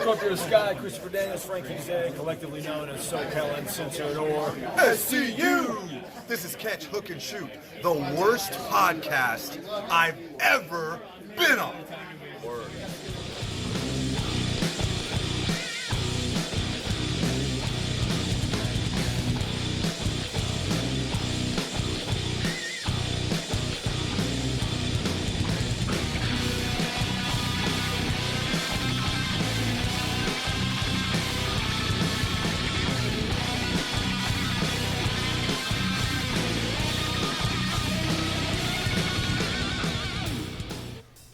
Scorpio Sky, Christopher Daniels, Frankie Zay, collectively known as SoCal Uncensored or SCU! This is Catch, Hook, and Shoot, the worst podcast I've ever been on. Word.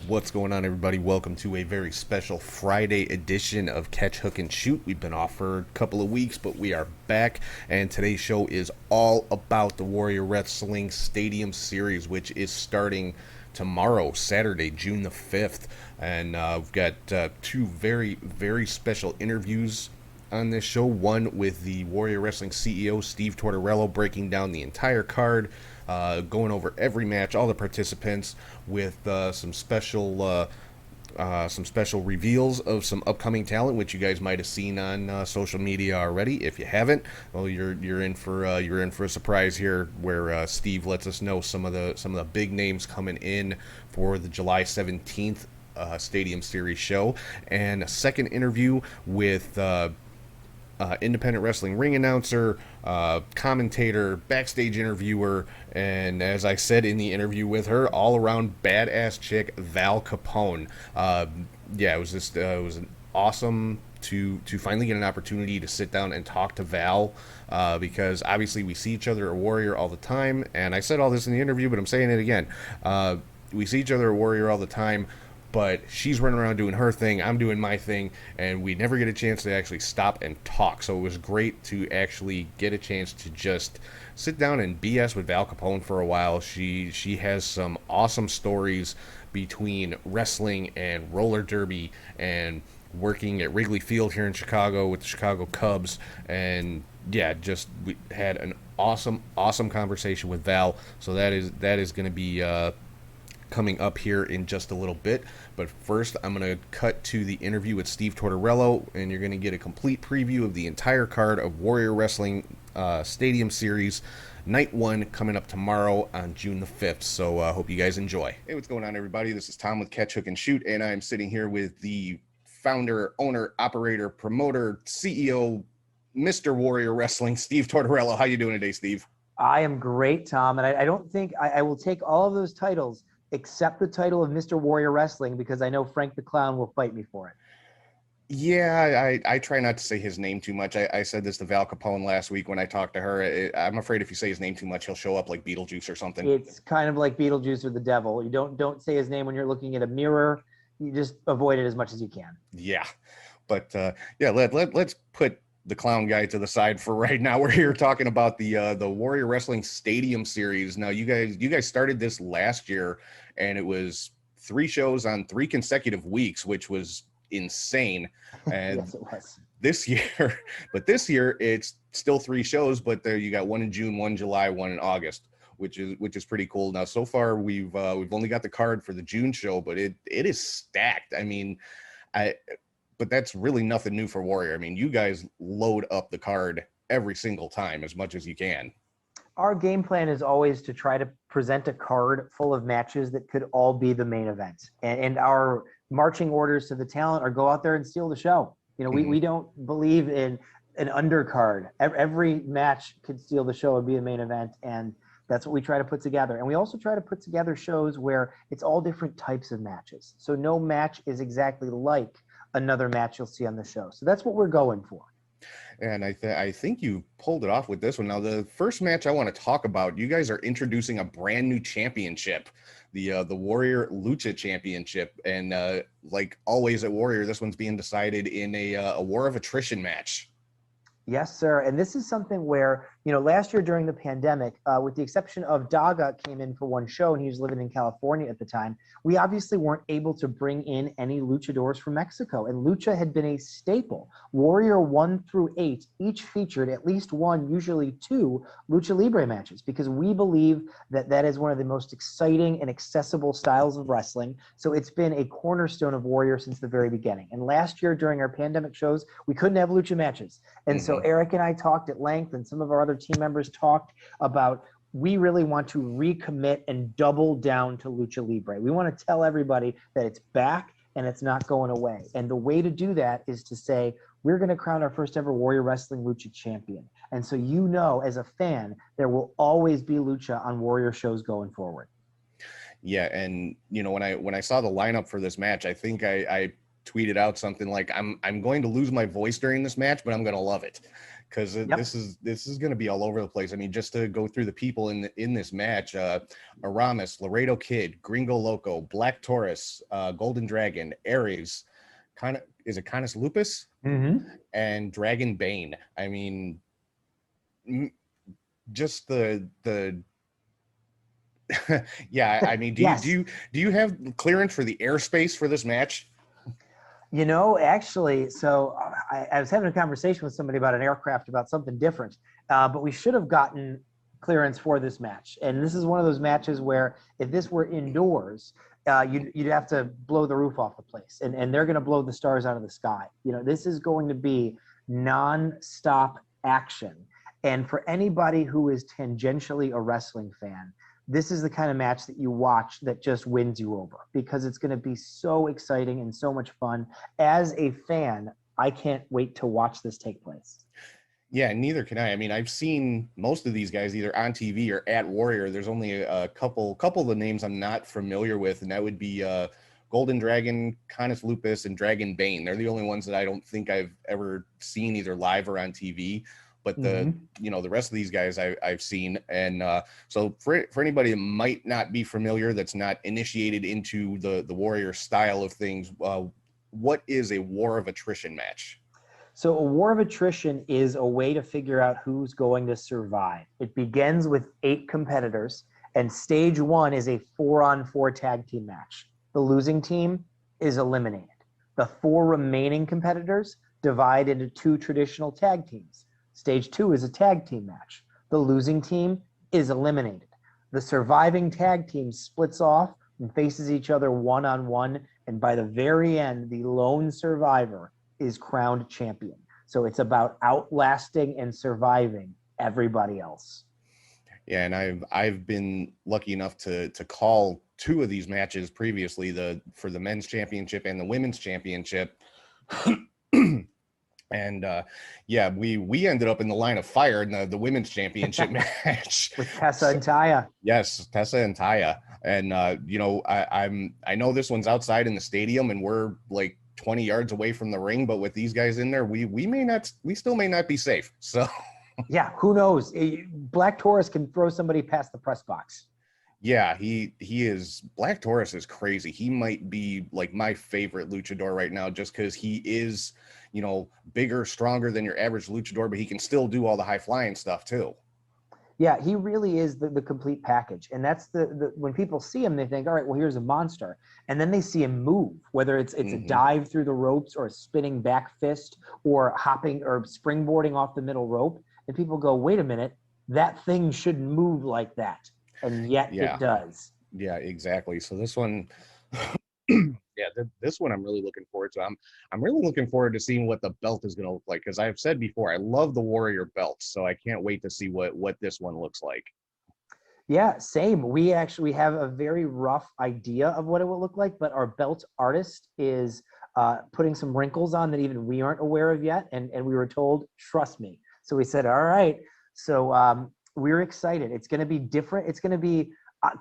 What's going on, everybody? Welcome to a very special Friday edition of Catch, Hook, and Shoot. We've been off for a couple of weeks, but we are back, and today's show is all about the Warrior Wrestling Stadium Series, which is starting tomorrow, Saturday, June the 5th. And we've got two very, very special interviews on this show. One with the Warrior Wrestling CEO Steve Tortorello, breaking down the entire card, going over every match, all the participants, with some special reveals of some upcoming talent, which you guys might have seen on social media already. If you haven't, well, you're in for a surprise here, where Steve lets us know some of the big names coming in for the July 17th Stadium Series show, and a second interview with independent wrestling ring announcer, commentator, backstage interviewer, and as I said in the interview with her, all-around badass chick, Val Capone. It was awesome to finally get an opportunity to sit down and talk to Val, because obviously we see each other at Warrior all the time, and I said all this in the interview, but I'm saying it again. We see each other at Warrior all the time, but she's running around doing her thing, I'm doing my thing, and we never get a chance to actually stop and talk. So it was great to actually get a chance to just sit down and BS with Val Capone for a while. She has some awesome stories between wrestling and roller derby and working at Wrigley Field here in Chicago with the Chicago Cubs. And yeah, we had an awesome conversation with Val. So that is going to be coming up here in just a little bit. But first, I'm going to cut to the interview with Steve Tortorello, and you're going to get a complete preview of the entire card of Warrior Wrestling Stadium Series Night 1, coming up tomorrow on June the 5th. So I hope you guys enjoy. Hey, what's going on, everybody? This is Tom with Catch, Hook, and Shoot, and I'm sitting here with the founder, owner, operator, promoter, CEO, Mr. Warrior Wrestling, Steve Tortorello. How you doing today, Steve? I am great, Tom, and I don't think I will take all of those titles except the title of Mr. Warrior Wrestling, because I know Frank the Clown will fight me for it. Yeah, I try not to say his name too much. I said this to Val Capone last week when I talked to her. I'm afraid if you say his name too much, he'll show up like Beetlejuice or something. It's kind of like Beetlejuice or the devil. You don't say his name when you're looking at a mirror. You just avoid it as much as you can. Yeah, but let's put the clown guy to the side for right now. We're here talking about the Warrior Wrestling Stadium Series. Now, you guys started this last year, and it was 3 shows on 3 consecutive weeks, which was insane. And Yes, it was. This year it's still 3 shows, but there you got 1 in June, 1 in July, 1 in August, which is pretty cool. Now, so far we've only got the card for the June show, but it is stacked. I mean, but that's really nothing new for Warrior. I mean, you guys load up the card every single time as much as you can. Our game plan is always to try to present a card full of matches that could all be the main event. And our marching orders to the talent are go out there and steal the show. You know, we don't believe in an undercard. Every match could steal the show and be a main event. And that's what we try to put together. And we also try to put together shows where it's all different types of matches. So no match is exactly like another match you'll see on the show. So that's what we're going for. And I think you pulled it off with this one. Now, the first match I want to talk about, you guys are introducing a brand new championship, the Warrior Lucha Championship. And like always at Warrior, this one's being decided in a war of attrition match. Yes, sir. And this is something where, last year during the pandemic, with the exception of Daga came in for one show and he was living in California at the time, we obviously weren't able to bring in any luchadors from Mexico. And lucha had been a staple. Warrior 1 through 8 each featured at least one, usually two, lucha libre matches, because we believe that that is one of the most exciting and accessible styles of wrestling. So it's been a cornerstone of Warrior since the very beginning. And last year during our pandemic shows, we couldn't have lucha matches. And so Eric and I talked at length, and some of our other team members talked about, we really want to recommit and double down to lucha libre. We want to tell everybody that it's back and it's not going away. And the way to do that is to say, we're going to crown our first ever Warrior Wrestling Lucha champion. And so, as a fan, there will always be lucha on Warrior shows going forward. Yeah, and when I saw the lineup for this match, I think I tweeted out something like, I'm going to lose my voice during this match, but I'm going to love it, because this is going to be all over the place. I mean, just to go through the people in this match: Aramis, Laredo Kid, Gringo Loco, Black Taurus, Golden Dragon, Aries, Canis Lupus, and Dragon Bane. I mean, just the yeah. I mean, do you have clearance for the airspace for this match? Actually, so I was having a conversation with somebody about an aircraft about something different, but we should have gotten clearance for this match. And this is one of those matches where if this were indoors, you'd have to blow the roof off the place, and they're going to blow the stars out of the sky. This is going to be non-stop action. And for anybody who is tangentially a wrestling fan, this is the kind of match that you watch that just wins you over, because it's going to be so exciting and so much fun. As a fan, I can't wait to watch this take place. Yeah, neither can I. I mean, I've seen most of these guys either on TV or at Warrior. There's only a couple of the names I'm not familiar with, and that would be Golden Dragon, Canis Lupus, and Dragon Bane. They're the only ones that I don't think I've ever seen either live or on TV. But the rest of these guys I've seen. And so for anybody that might not be familiar, that's not initiated into the Warrior style of things, what is a war of attrition match? So a war of attrition is a way to figure out who's going to survive. It begins with 8 competitors, and stage 1 is a 4-on-4 tag team match. The losing team is eliminated. The 4 remaining competitors divide into 2 traditional tag teams. Stage 2 is a tag team match. The losing team is eliminated. The surviving tag team splits off and faces each other one-on-one, and by the very end, the lone survivor is crowned champion. So it's about outlasting and surviving everybody else. Yeah, and I've been lucky enough to call 2 of these matches previously, for the men's championship and the women's championship. And we ended up in the line of fire in the women's championship match with Tessa and Taya. Yes, Tessa and Taya. And I know this one's outside in the stadium, and we're like 20 yards away from the ring, but with these guys in there, we still may not be safe. So yeah, who knows? Black Taurus can throw somebody past the press box. Yeah, he is. Black Taurus is crazy. He might be like my favorite luchador right now, just because he is, bigger, stronger than your average luchador, but he can still do all the high flying stuff too. Yeah, he really is the complete package. And that's the when people see him, they think, all right, well, here's a monster. And then they see him move, whether it's a dive through the ropes or a spinning back fist or hopping or springboarding off the middle rope. And people go, wait a minute, that thing shouldn't move like that. And yet it does. Yeah, exactly. So this one, this one I'm really looking forward to. I'm really looking forward to seeing what the belt is going to look like, because I've said before, I love the Warrior belts, so I can't wait to see what this one looks like. Yeah, same. We actually have a very rough idea of what it will look like, but our belt artist is putting some wrinkles on that even we aren't aware of yet, and we were told, trust me. So we said, all right. So we're excited. It's going to be different. It's going to be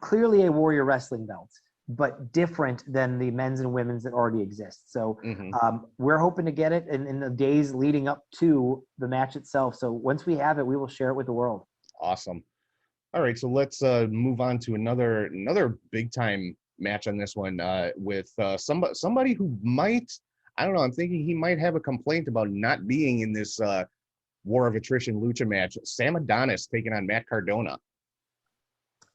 clearly a Warrior Wrestling belt, but different than the men's and women's that already exist. So we're hoping to get it in the days leading up to the match itself. So once we have it, we will share it with the world. Awesome. All right, so let's move on to another big time match on this one with somebody who might, I don't know, I'm thinking he might have a complaint about not being in this War of Attrition lucha match. Sam Adonis taking on Matt Cardona.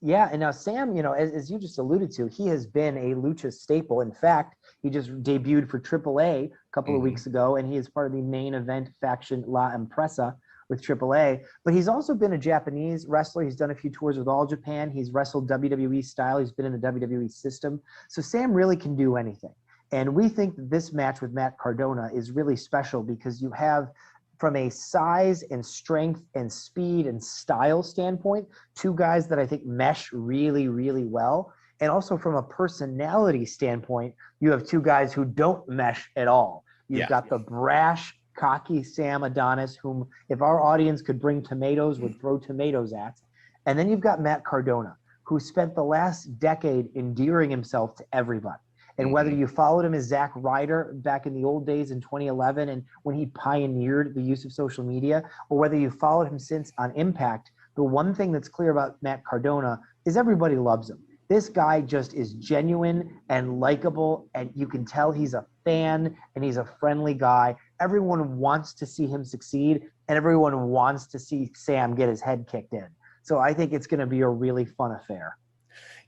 Yeah, and now Sam, as you just alluded to, he has been a lucha staple. In fact, he just debuted for AAA a couple of weeks ago, and he is part of the main event faction La Empresa with AAA. But he's also been a Japanese wrestler. He's done a few tours with All Japan. He's wrestled WWE style. He's been in the WWE system. So Sam really can do anything. And we think that this match with Matt Cardona is really special because you have, from a size and strength and speed and style standpoint, two guys that I think mesh really, really well. And also from a personality standpoint, you have two guys who don't mesh at all. You've got the brash, cocky Sam Adonis, whom if our audience could bring tomatoes, would throw tomatoes at. And then you've got Matt Cardona, who spent the last decade endearing himself to everybody. And whether you followed him as Zack Ryder back in the old days in 2011 and when he pioneered the use of social media, or whether you followed him since on Impact, the one thing that's clear about Matt Cardona is everybody loves him. This guy just is genuine and likable, and you can tell he's a fan and he's a friendly guy. Everyone wants to see him succeed, and everyone wants to see Sam get his head kicked in. So I think it's going to be a really fun affair.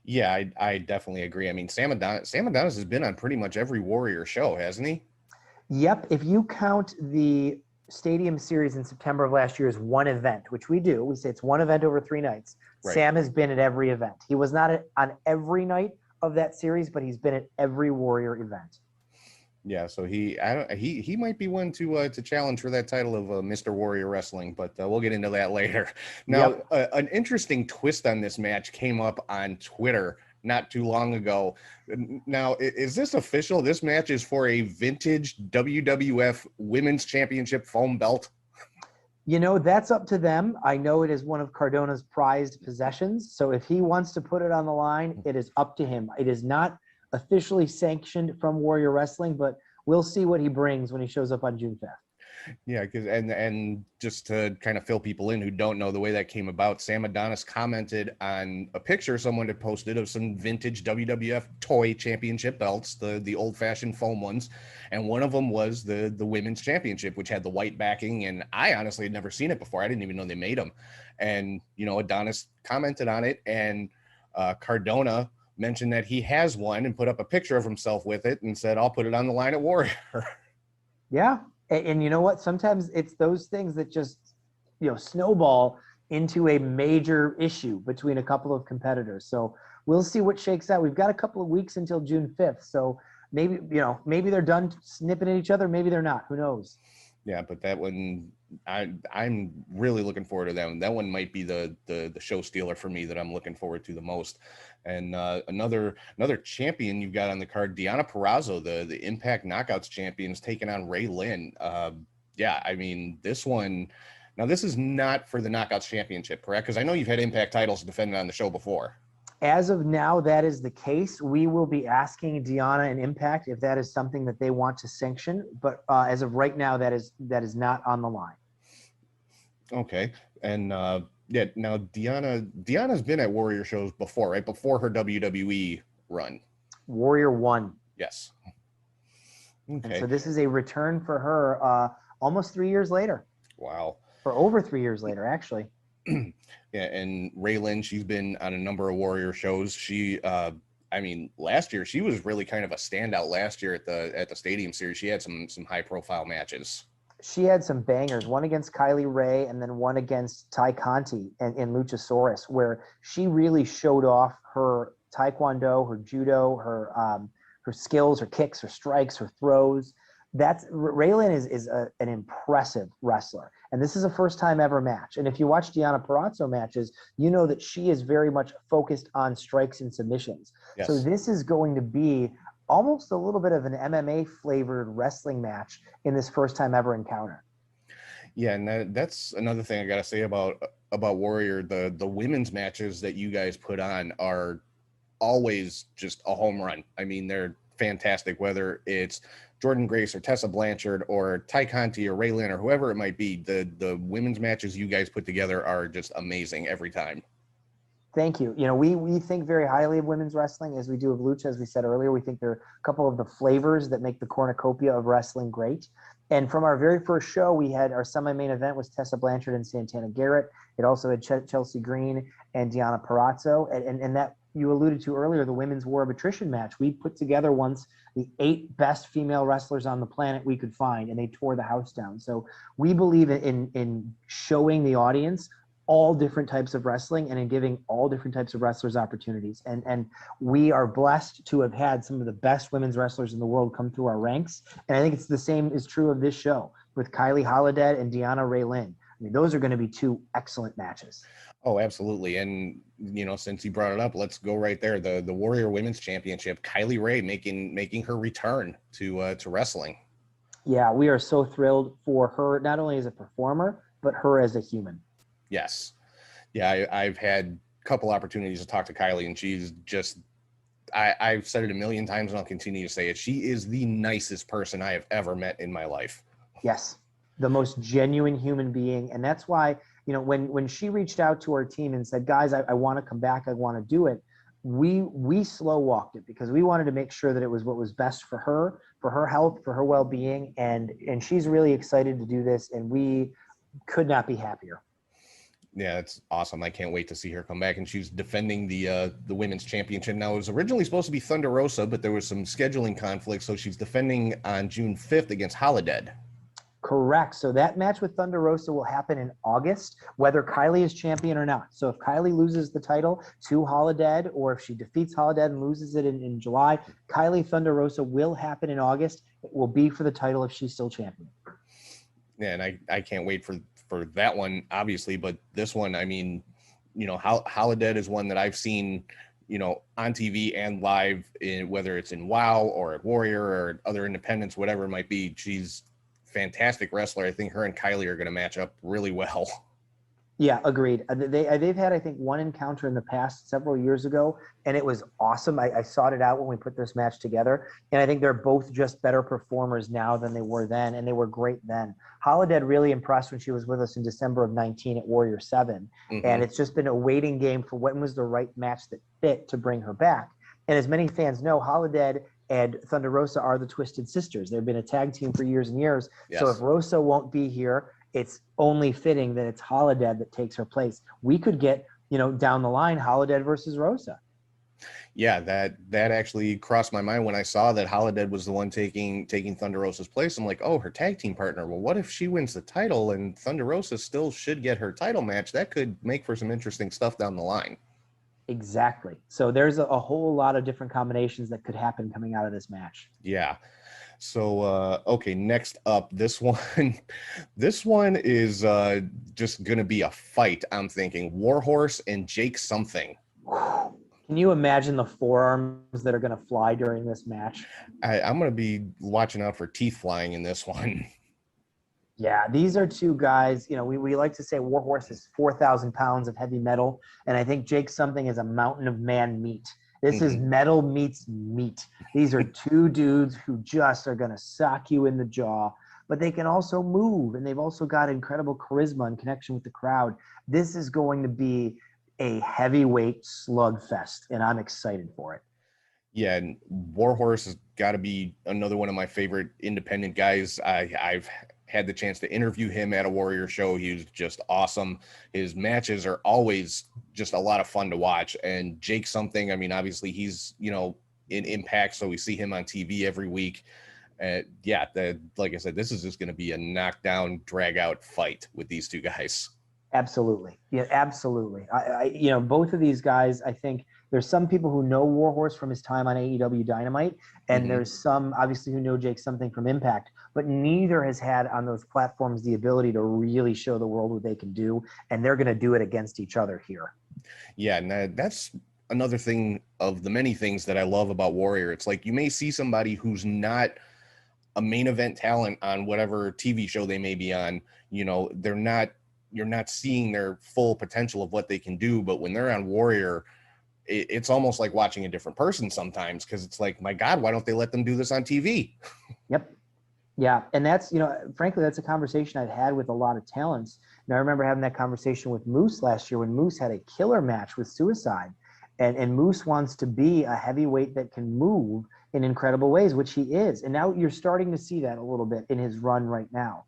Yeah, I definitely agree. I mean, Sam Adonis has been on pretty much every Warrior show, hasn't he? Yep. If you count the Stadium Series in September of last year as one event, which we do, we say it's one event over 3 nights. Right. Sam has been at every event. He was not on every night of that series, but he's been at every Warrior event. Yeah, so he might be one to challenge for that title of Mr. Warrior Wrestling, but we'll get into that later. Now, an interesting twist on this match came up on Twitter not too long ago. Now, is this official? This match is for a vintage WWF Women's Championship foam belt? That's up to them. I know it is one of Cardona's prized possessions, so if he wants to put it on the line, it is up to him. It is not officially sanctioned from Warrior Wrestling, but we'll see what he brings when he shows up on June 5th. Yeah, because and just to kind of fill people in who don't know the way that came about, Sam Adonis commented on a picture someone had posted of some vintage WWF toy championship belts, the old-fashioned foam ones, and one of them was the women's championship, which had the white backing, and I honestly had never seen it before. I didn't even know they made them. And Adonis commented on it, and Cardona mentioned that he has one and put up a picture of himself with it and said, I'll put it on the line at Warrior. Yeah. And you know what? Sometimes it's those things that just, snowball into a major issue between a couple of competitors. So we'll see what shakes out. We've got a couple of weeks until June 5th. So maybe they're done snipping at each other. Maybe they're not. Who knows? Yeah, but that one, I'm really looking forward to that one. That one might be the show stealer for me that I'm looking forward to the most. And another champion you've got on the card, Deonna Purrazzo, the Impact Knockouts champion, is taking on Ray Lynn. Yeah, I mean, this one, now this is not for the Knockouts championship, correct? Because I know you've had Impact titles defended on the show before. As of now, that is the case. We will be asking Deonna and Impact if that is something that they want to sanction. But as of right now, that is not on the line. Okay. And yeah, now Deonna's been at Warrior shows before, right? Before her WWE run. Warrior 1. Yes. Okay. And so this is a return for her almost 3 years later. Wow. Or over 3 years later, actually. Yeah, and Ray Lynn, she's been on a number of Warrior shows. She, I mean, last year she was really kind of a standout. Last year at the Stadium Series, she had some high profile matches. She had some bangers. One against Kylie Ray, and then one against Ty Conti in Luchasaurus, where she really showed off her Taekwondo, her Judo, her skills, her kicks, her strikes, her throws. Ray Lynn is an impressive wrestler. And this is a first time ever match. And if you watch Deonna Purrazzo matches, you know that she is very much focused on strikes and submissions. Yes. So this is going to be almost a little bit of an MMA flavored wrestling match in this first time ever encounter. Yeah. And that's another thing I got to say about Warrior. The women's matches that you guys put on are always just a home run. I mean, they're fantastic, whether it's Jordan Grace or Tessa Blanchard or Ty Conti or Ray Lynn or whoever it might be. The women's matches you guys put together are just amazing every time. Thank you. We think very highly of women's wrestling, as we do of lucha. As we said earlier, we think there are a couple of the flavors that make the cornucopia of wrestling great. And from our very first show, we had our semi-main event was Tessa Blanchard and Santana Garrett. It also had Chelsea Green and Deonna Purrazzo. And that you alluded to earlier, the women's war of attrition match. We put together once the 8 best female wrestlers on the planet we could find, and they tore the house down. So we believe in showing the audience all different types of wrestling and in giving all different types of wrestlers opportunities. And we are blessed to have had some of the best women's wrestlers in the world come through our ranks. And I think it's the same is true of this show with Kylie Holiday and Deanna Ray Lynn. I mean, those are going to be 2 excellent matches. Oh, absolutely. And, since you brought it up, let's go right there. The Warrior Women's Championship, Kylie Ray making her return to wrestling. Yeah, we are so thrilled for her, not only as a performer, but her as a human. Yes. Yeah, I've had a couple opportunities to talk to Kylie, and she's just, I've said it a million times, and I'll continue to say it. She is the nicest person I have ever met in my life. Yes, the most genuine human being. And that's why, when she reached out to our team and said, guys, I want to come back, I want to do it, we slow walked it because we wanted to make sure that it was what was best for her health, for her well-being. And she's really excited to do this, and we could not be happier. Yeah, it's awesome. I can't wait to see her come back. And she's defending the women's championship. Now, it was originally supposed to be Thunder Rosa, but there was some scheduling conflict, so she's defending on June 5th against Holiday. Correct. So that match with Thunder Rosa will happen in August, whether Kylie is champion or not. So if Kylie loses the title to Holiday, or if she defeats Holiday and loses it in July, Kylie Thunder Rosa will happen in August. It will be for the title if she's still champion. Yeah, and I can't wait for that one, obviously, but this one, I mean, Holiday is one that I've seen, on TV and live, whether it's in WOW or at Warrior or other independents, whatever it might be. She's fantastic wrestler. I think her and Kylie are going to match up really well. Yeah, agreed. They've had, I think, one encounter in the past several years ago, and it was awesome. I sought it out when we put this match together, and I think they're both just better performers now than they were then, and they were great then. Holiday really impressed when she was with us in December of 19 at Warrior 7, and it's just been a waiting game for when was the right match that fit to bring her back. And as many fans know, Holiday and Thunder Rosa are the Twisted Sisters. They've been a tag team for years and years. Yes. So if Rosa won't be here, it's only fitting that it's Holiday that takes her place. We could get, down the line, Holiday versus Rosa. Yeah, that actually crossed my mind when I saw that Holiday was the one taking Thunder Rosa's place. I'm like, oh, her tag team partner. Well, what if she wins the title and Thunder Rosa still should get her title match? That could make for some interesting stuff down the line. Exactly. So there's a whole lot of different combinations that could happen coming out of this match. Yeah. So, okay, next up, this one is just going to be a fight. I'm thinking Warhorse and Jake something. Can you imagine the forearms that are going to fly during this match? I'm going to be watching out for teeth flying in this one. Yeah, these are 2 guys. We like to say Warhorse is 4,000 pounds of heavy metal, and I think Jake something is a mountain of man meat. This is metal meets meat. These are 2 dudes who just are going to sock you in the jaw, but they can also move, and they've also got incredible charisma and connection with the crowd. This is going to be a heavyweight slugfest, and I'm excited for it. Yeah, and Warhorse has got to be another one of my favorite independent guys. I've had the chance to interview him at a Warrior show. He was just awesome. His matches are always just a lot of fun to watch. And Jake something, I mean, obviously he's, in Impact, so we see him on TV every week. Yeah, like I said, this is just going to be a knockdown, drag out fight with these 2 guys. Absolutely. Yeah, absolutely. I both of these guys, I think there's some people who know Warhorse from his time on AEW Dynamite, and there's some obviously who know Jake something from Impact, but neither has had on those platforms the ability to really show the world what they can do, and they're going to do it against each other here. Yeah, and that's another thing of the many things that I love about Warrior. It's like you may see somebody who's not a main event talent on whatever TV show they may be on, you're not seeing their full potential of what they can do. But when they're on Warrior, it's almost like watching a different person sometimes, because it's like, my God, why don't they let them do this on TV? Yep. Yeah. And that's, frankly, that's a conversation I've had with a lot of talents. I remember having that conversation with Moose last year when Moose had a killer match with Suicide. And Moose wants to be a heavyweight that can move in incredible ways, which he is. And now you're starting to see that a little bit in his run right now.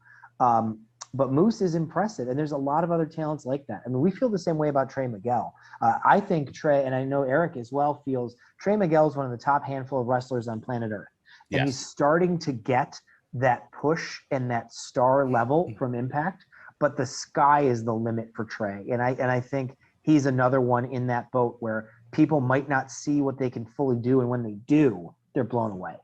But Moose is impressive, and there's a lot of other talents like that. I mean, we feel the same way about Trey Miguel. I think Trey, and I know Eric as well, feels Trey Miguel is one of the top handful of wrestlers on planet Earth. And he's starting to get that push and that star level from Impact, but the sky is the limit for Trey. And I think he's another one in that boat where people might not see what they can fully do, and when they do, they're blown away.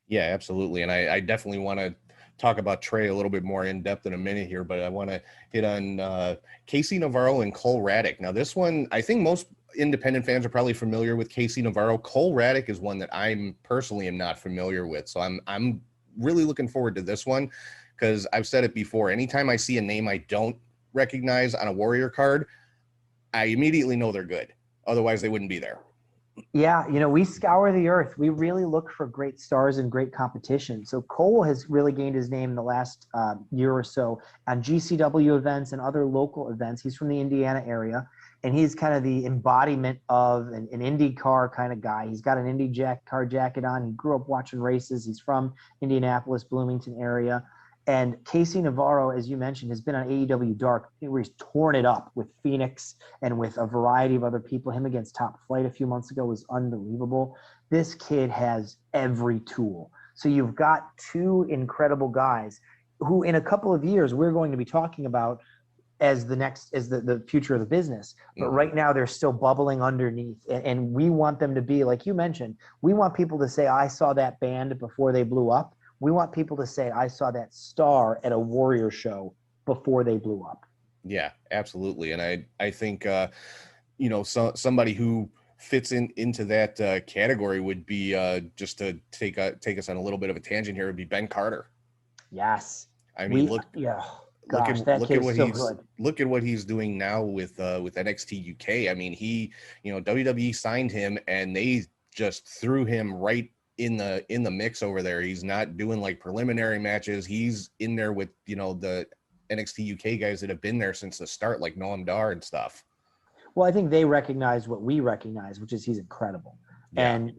Yeah, absolutely. And I definitely want to talk about Trey a little bit more in depth in a minute here, but I want to hit on Casey Navarro and Cole Raddick. Now, this one, I think most independent fans are probably familiar with Casey Navarro. Cole Raddick is one that I'm personally am not familiar with. So I'm really looking forward to this one, because I've said it before. Anytime I see a name I don't recognize on a Warrior card, I immediately know they're good. Otherwise, they wouldn't be there. Yeah, we scour the earth. We really look for great stars and great competition. So Cole has really gained his name in the last year or so on GCW events and other local events. He's from the Indiana area, and he's kind of the embodiment of an IndyCar kind of guy. He's got an car jacket on. He grew up watching races. He's from Indianapolis, Bloomington area. And Casey Navarro, as you mentioned, has been on AEW Dark, where he's torn it up with Phoenix and with a variety of other people. Him against Top Flight a few months ago was unbelievable. This kid has every tool. So you've got two incredible guys who in a couple of years we're going to be talking about as the future of the business. But right now they're still bubbling underneath. And we want them to be, like you mentioned, we want people to say, I saw that band before they blew up. We want people to say, I saw that star at a Warrior show before they blew up. Yeah, absolutely. And I think, somebody who fits into that category would be, just to take us on a little bit of a tangent here, would be Ben Carter. Yes. I mean, look at what he's doing now with NXT UK. I mean, WWE signed him and they just threw him right in the mix over there. He's not doing like preliminary matches. He's in there with the NXT UK guys that have been there since the start, like Noam Dar and stuff. Well, I think they recognize what we recognize, which is he's incredible. Yeah. And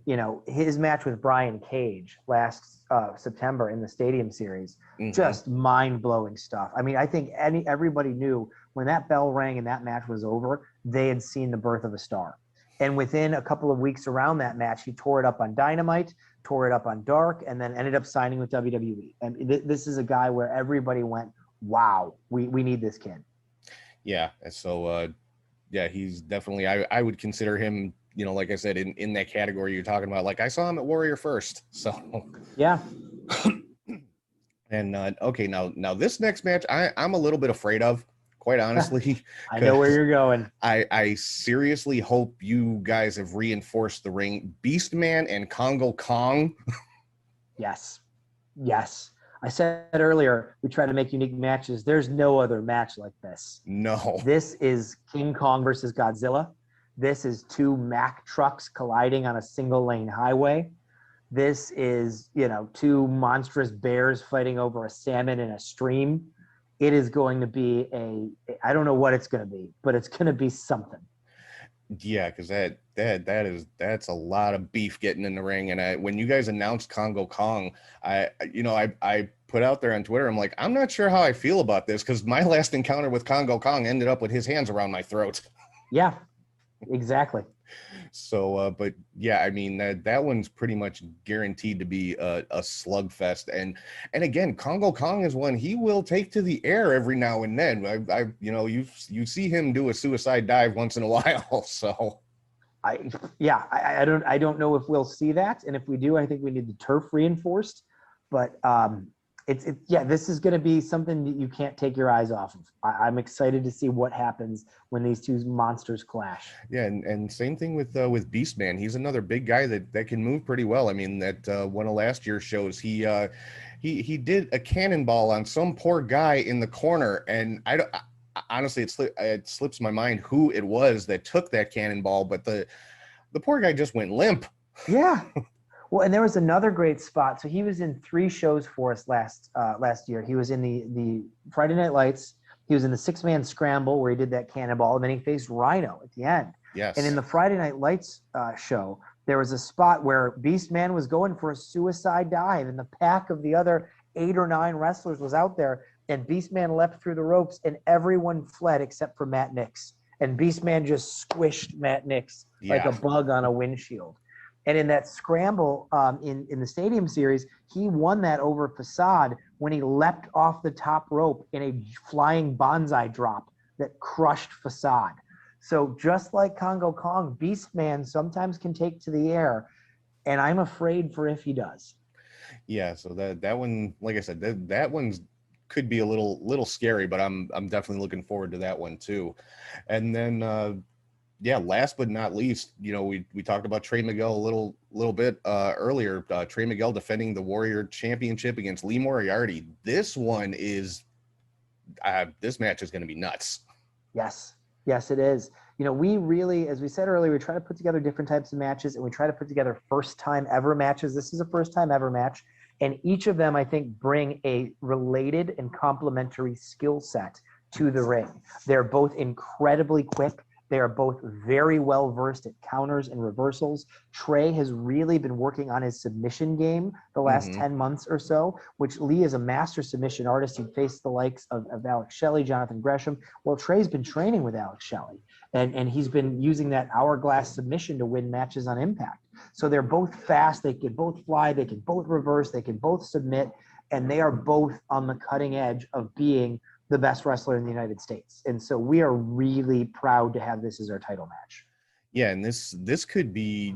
his match with Brian Cage last September in the Stadium Series, just mind-blowing stuff. I mean, I think everybody knew when that bell rang and that match was over, they had seen the birth of a star. And within a couple of weeks around that match, he tore it up on Dynamite, tore it up on Dark, and then ended up signing with WWE. And this is a guy where everybody went, wow, we need this kid. Yeah. So, he's definitely, I would consider him, like I said, in that category you're talking about. Like, I saw him at Warrior first. So, yeah. And, okay, now this next match, I'm a little bit afraid of. Quite honestly, I know where you're going. I seriously hope you guys have reinforced the ring. Beastman and Congo Kong. Yes. I said earlier, we try to make unique matches. There's no other match like this. No. This is King Kong versus Godzilla. This is two Mack trucks colliding on a single lane highway. This is, two monstrous bears fighting over a salmon in a stream. It is going to be I don't know what it's going to be, but it's going to be something. Yeah, because that's a lot of beef getting in the ring. And when you guys announced Congo Kong, I put out there on Twitter, I'm like, I'm not sure how I feel about this, because my last encounter with Congo Kong ended up with his hands around my throat. Yeah, exactly. So, but yeah, I mean, that one's pretty much guaranteed to be a slugfest. And again, Congo Kong is one he will take to the air every now and then. You see him do a suicide dive once in a while. So, I don't know if we'll see that, and if we do, I think we need the turf reinforced. But this is going to be something that you can't take your eyes off of. I'm excited to see what happens when these two monsters clash. Yeah, and same thing with Beastman. He's another big guy that can move pretty well. I mean, that one of last year's shows, he did a cannonball on some poor guy in the corner, and honestly, it slips my mind who it was that took that cannonball, but the poor guy just went limp. Yeah. Well, and there was another great spot. So he was in 3 shows for us last year. He was in the Friday Night Lights. He was in the 6-man scramble where he did that cannonball, and then he faced Rhino at the end. Yes. And in the Friday Night Lights show, there was a spot where Beastman was going for a suicide dive, and the pack of the other 8 or 9 wrestlers was out there, and Beastman leapt through the ropes, and everyone fled except for Matt Nix. And Beastman just squished Matt Nix like a bug on a windshield. And in that scramble in the Stadium Series, he won that over Facade when he leapt off the top rope in a flying bonsai drop that crushed Facade. So just like Congo Kong, Beastman sometimes can take to the air, and I'm afraid for if he does. Yeah, so that one, like I said, that one's could be a little scary, but I'm definitely looking forward to that one too. And then last but not least, we talked about Trey Miguel a little bit earlier. Trey Miguel defending the Warrior Championship against Lee Moriarty. This one is this match is going to be nuts. Yes, it is. We really, as we said earlier, we try to put together different types of matches, and we try to put together first time ever matches. This is a first time ever match. And each of them, I think, bring a related and complementary skill set to the ring. They're both incredibly quick. They are both very well versed at counters and reversals. Trey has really been working on his submission game the last 10 months or so, which Lee is a master submission artist. He faced the likes of Alex Shelley, Jonathan Gresham. Well, Trey's been training with Alex Shelley, and he's been using that hourglass submission to win matches on Impact. So they're both fast. They can both fly. They can both reverse. They can both submit. And they are both on the cutting edge of being the best wrestler in the United States. And so we are really proud to have this as our title match. Yeah, and this could be,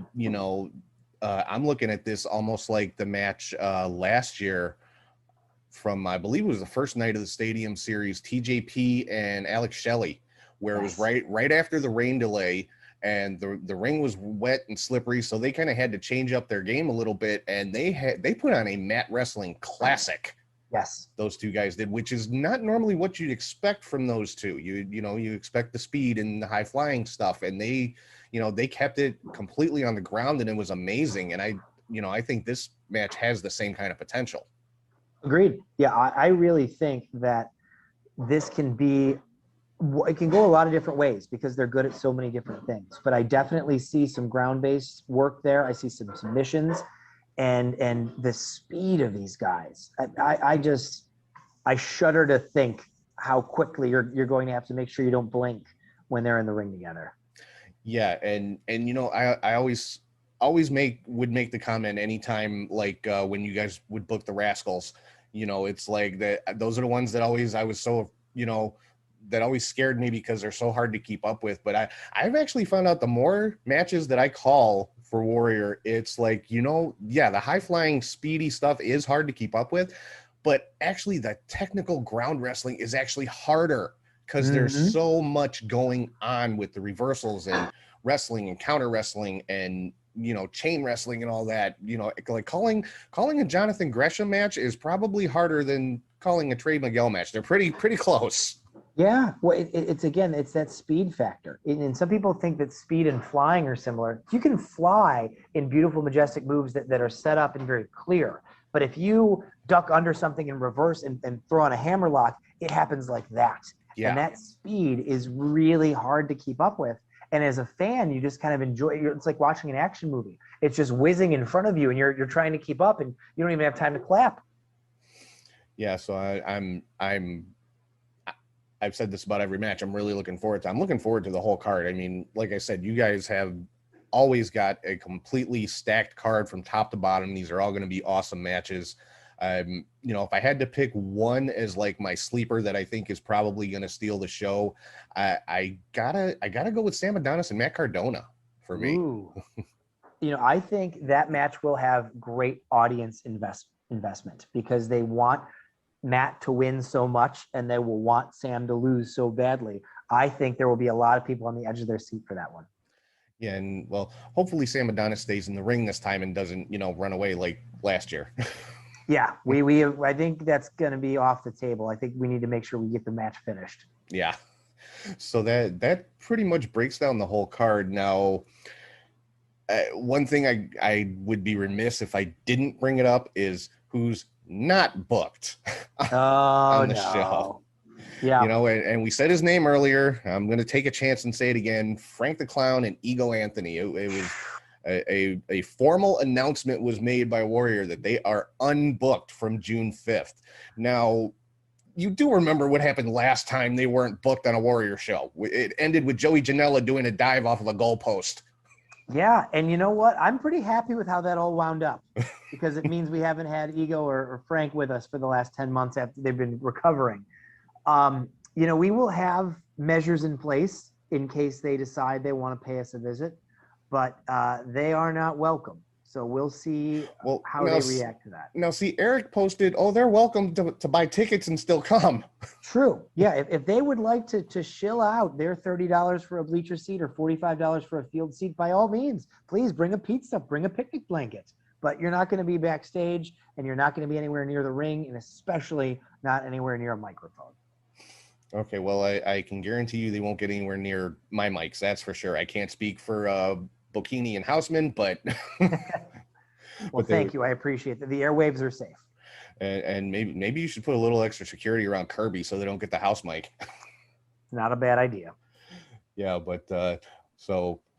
I'm looking at this almost like the match last year from, I believe it was the first night of the Stadium Series, TJP and Alex Shelley, where it was right after the rain delay, and the ring was wet and slippery, so they kind of had to change up their game a little bit, and they put on a mat wrestling classic. Yes, those two guys did, which is not normally what you'd expect from those two. You expect the speed and the high flying stuff, and they kept it completely on the ground, and it was amazing. And I think this match has the same kind of potential. Agreed. Yeah, I really think that this can be, it can go a lot of different ways because they're good at so many different things. But I definitely see some ground-based work there. I see some submissions. And the speed of these guys, I shudder to think how quickly you're going to have to make sure you don't blink when they're in the ring together. Yeah, and I always would make the comment anytime, like when you guys would book the Rascals, it's like that. Those are the ones that that always scared me because they're so hard to keep up with. But I've actually found out the more matches that I call for Warrior, it's like, the high flying speedy stuff is hard to keep up with, but actually the technical ground wrestling is actually harder because there's so much going on with the reversals and wrestling and counter wrestling and chain wrestling and all that. Like calling a Jonathan Gresham match is probably harder than calling a Trey Miguel match. They're pretty close. Yeah, well, it's that speed factor. And some people think that speed and flying are similar. You can fly in beautiful, majestic moves that are set up and very clear. But if you duck under something in reverse and throw on a hammerlock, it happens like that. Yeah. And that speed is really hard to keep up with. And as a fan, you just kind of enjoy it. It's like watching an action movie. It's just whizzing in front of you, and you're trying to keep up, and you don't even have time to clap. Yeah, so I've said this about every match. I'm really looking forward to the whole card. I mean, like I said, you guys have always got a completely stacked card from top to bottom. These are all going to be awesome matches. If I had to pick one as like my sleeper that I think is probably going to steal the show, I gotta go with Sam Adonis and Matt Cardona for me. Ooh. I think that match will have great audience investment because they want Matt to win so much and they will want Sam to lose so badly. I think there will be a lot of people on the edge of their seat for that one. Yeah, and well, hopefully Sam Adonis stays in the ring this time and doesn't, run away like last year. Yeah, I think that's going to be off the table. I think we need to make sure we get the match finished. Yeah. So that pretty much breaks down the whole card. Now, one thing I would be remiss if I didn't bring it up is who's not booked on the show. Yeah. And we said his name earlier. I'm going to take a chance and say it again. Frank the Clown and Ego Anthony. It a formal announcement was made by Warrior that they are unbooked from June 5th. Now, you do remember what happened last time they weren't booked on a Warrior show. It ended with Joey Janela doing a dive off of a goalpost. Yeah, and you know what? I'm pretty happy with how that all wound up because it means we haven't had Ego or Frank with us for the last 10 months after they've been recovering. We will have measures in place in case they decide they want to pay us a visit, but they are not welcome. So we'll see how they react to that. Now, see, Eric posted, they're welcome to buy tickets and still come. True. Yeah, if they would like to shill out their $30 for a bleacher seat or $45 for a field seat, by all means, please bring a pizza, bring a picnic blanket. But you're not going to be backstage, and you're not going to be anywhere near the ring, and especially not anywhere near a microphone. Okay, well, I can guarantee you they won't get anywhere near my mics, that's for sure. I can't speak for Bocchini and Houseman, but well, thank you. I appreciate that. The airwaves are safe. And maybe you should put a little extra security around Kirby so they don't get the house mic. Not a bad idea. Yeah, but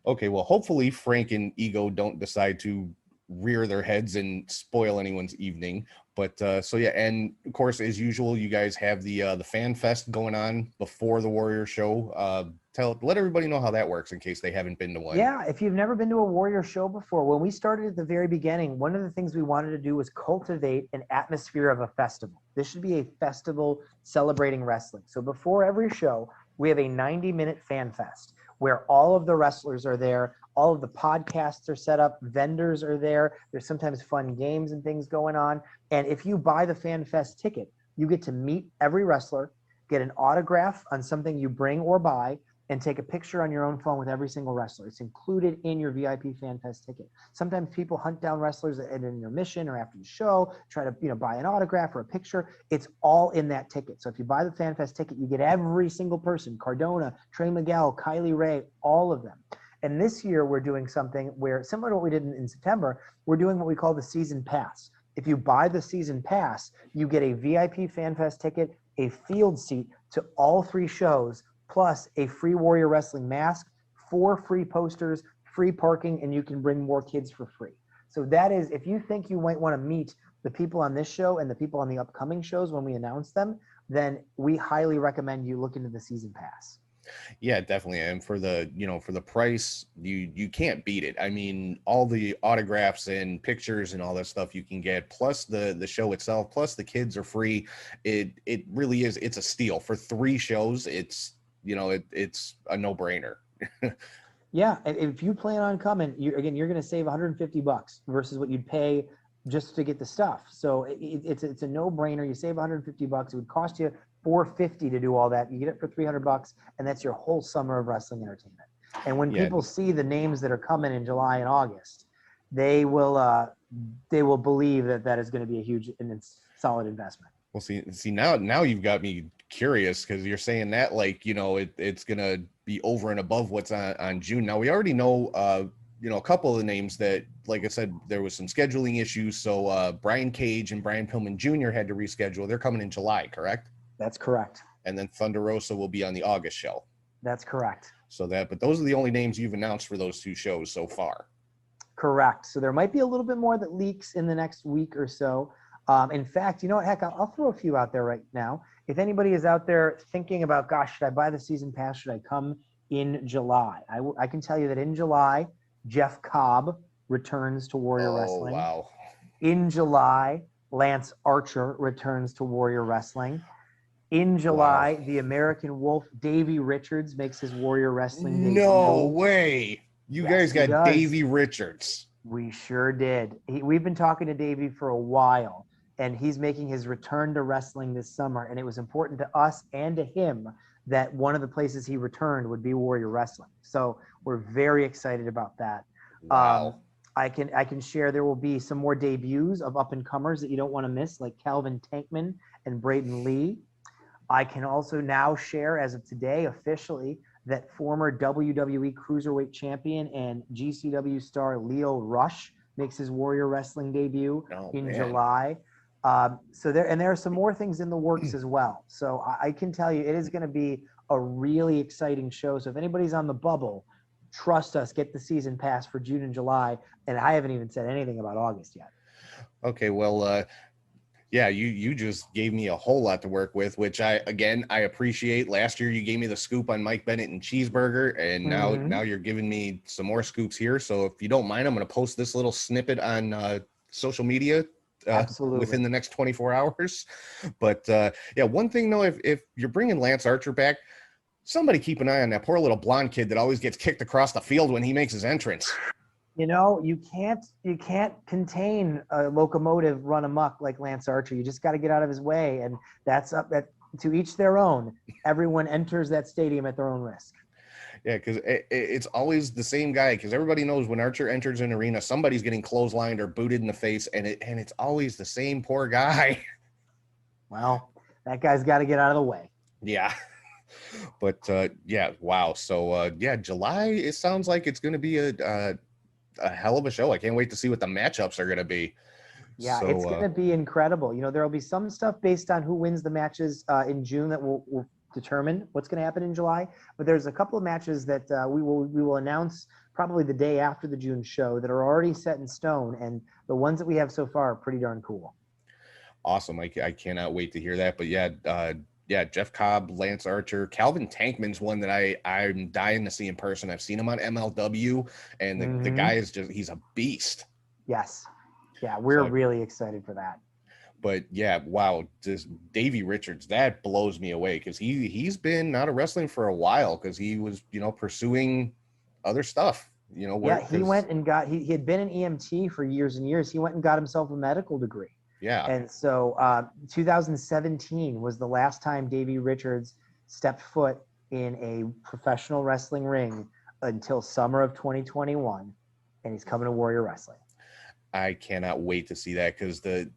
okay, well, hopefully Frank and Ego don't decide to rear their heads and spoil anyone's evening. But and of course, as usual, you guys have the fan fest going on before the Warrior show. Let everybody know how that works in case they haven't been to one. Yeah, if you've never been to a Warrior show before, when we started at the very beginning, one of the things we wanted to do was cultivate an atmosphere of a festival. This should be a festival celebrating wrestling. So before every show, we have a 90-minute fan fest where all of the wrestlers are there. All of the podcasts are set up. Vendors are there. There's sometimes fun games and things going on. And if you buy the Fan Fest ticket, you get to meet every wrestler, get an autograph on something you bring or buy, and take a picture on your own phone with every single wrestler. It's included in your VIP Fan Fest ticket. Sometimes people hunt down wrestlers at an intermission or after the show, try to buy an autograph or a picture. It's all in that ticket. So if you buy the Fan Fest ticket, you get every single person, Cardona, Trey Miguel, Kylie Ray, all of them. And this year we're doing something where, similar to what we did in September, we're doing what we call the season pass. If you buy the season pass, you get a VIP Fan Fest ticket, a field seat to all 3 shows, plus a free Warrior Wrestling mask, 4 free posters, free parking, and you can bring more kids for free. So that is, if you think you might want to meet the people on this show and the people on the upcoming shows when we announce them, then we highly recommend you look into the season pass. Yeah, definitely. And for the price, you can't beat it. I mean, all the autographs and pictures and all that stuff you can get, plus the show itself, plus the kids are free. It really is. It's a steal for 3 shows. It's a no-brainer. Yeah, and if you plan on coming, you're going to save $150 versus what you'd pay just to get the stuff. So it's a no-brainer. You save $150. It would cost you $450 to do all that. You get it for $300, and that's your whole summer of wrestling entertainment. And when people see the names that are coming in July and August, they will believe that is going to be a huge and solid investment. Well, see now you've got me curious because you're saying that it's going to be over and above what's on June. Now we already know a couple of the names that, like I said, there was some scheduling issues. So Brian Cage and Brian Pillman Jr. had to reschedule. They're coming in July, correct? That's correct. And then Thunder Rosa will be on the August show. That's correct. But those are the only names you've announced for those 2 shows so far. Correct. So there might be a little bit more that leaks in the next week or so. In fact, you know what, heck, I'll throw a few out there right now. If anybody is out there thinking about, gosh, should I buy the season pass? Should I come in July? I can tell you that in July, Jeff Cobb returns to Warrior Wrestling. Wow. In July, Lance Archer returns to Warrior Wrestling. In July, the American Wolf, Davey Richards, makes his Warrior Wrestling debut. No way. You guys got Davey Richards. We sure did. We've been talking to Davey for a while, and he's making his return to wrestling this summer. And it was important to us and to him that one of the places he returned would be Warrior Wrestling. So we're very excited about that. Wow. I can share there will be some more debuts of up-and-comers that you don't want to miss, like Calvin Tankman and Braden Lee. I can also now share, as of today, officially, that former WWE Cruiserweight Champion and GCW star Leo Rush makes his Warrior Wrestling debut in July. So there are some more things in the works as well. So I can tell you it is going to be a really exciting show. So if anybody's on the bubble, trust us, get the season pass for June and July. And I haven't even said anything about August yet. Okay, well, yeah, you just gave me a whole lot to work with, which I appreciate. Last year you gave me the scoop on Mike Bennett and Cheeseburger, and now you're giving me some more scoops here. So if you don't mind, I'm going to post this little snippet on social media Absolutely. within the next 24 hours. But yeah, one thing though, if you're bringing Lance Archer back, somebody keep an eye on that poor little blonde kid that always gets kicked across the field when he makes his entrance. You know, you can't contain a locomotive run amok like Lance Archer. You just got to get out of his way, and that's up that to each their own. Everyone enters that stadium at their own risk. Yeah, because it's always the same guy. Because everybody knows when Archer enters an arena, somebody's getting clotheslined or booted in the face, and it's always the same poor guy. Well, that guy's got to get out of the way. Yeah. But yeah, wow. So yeah, July. It sounds like it's going to be a hell of a show. I can't wait to see what the matchups are going to be. Yeah, so, it's going to be incredible. You know, there will be some stuff based on who wins the matches in June that will determine what's going to happen in July. But there's a couple of matches that we will announce probably the day after the June show that are already set in stone, and the ones that we have so far are pretty darn cool. Awesome. I cannot wait to hear that. But yeah, yeah, Jeff Cobb, Lance Archer, Calvin Tankman's one that I'm dying to see in person. I've seen him on MLW, and the guy is he's a beast. Yes. Yeah, we're really excited for that. But yeah, wow, just Davey Richards, that blows me away because he's been out of wrestling for a while because he was, pursuing other stuff. Yeah, he went and he had been an EMT for years and years. He went and got himself a medical degree. Yeah. And so 2017 was the last time Davey Richards stepped foot in a professional wrestling ring until summer of 2021. And he's coming to Warrior Wrestling. I cannot wait to see that because the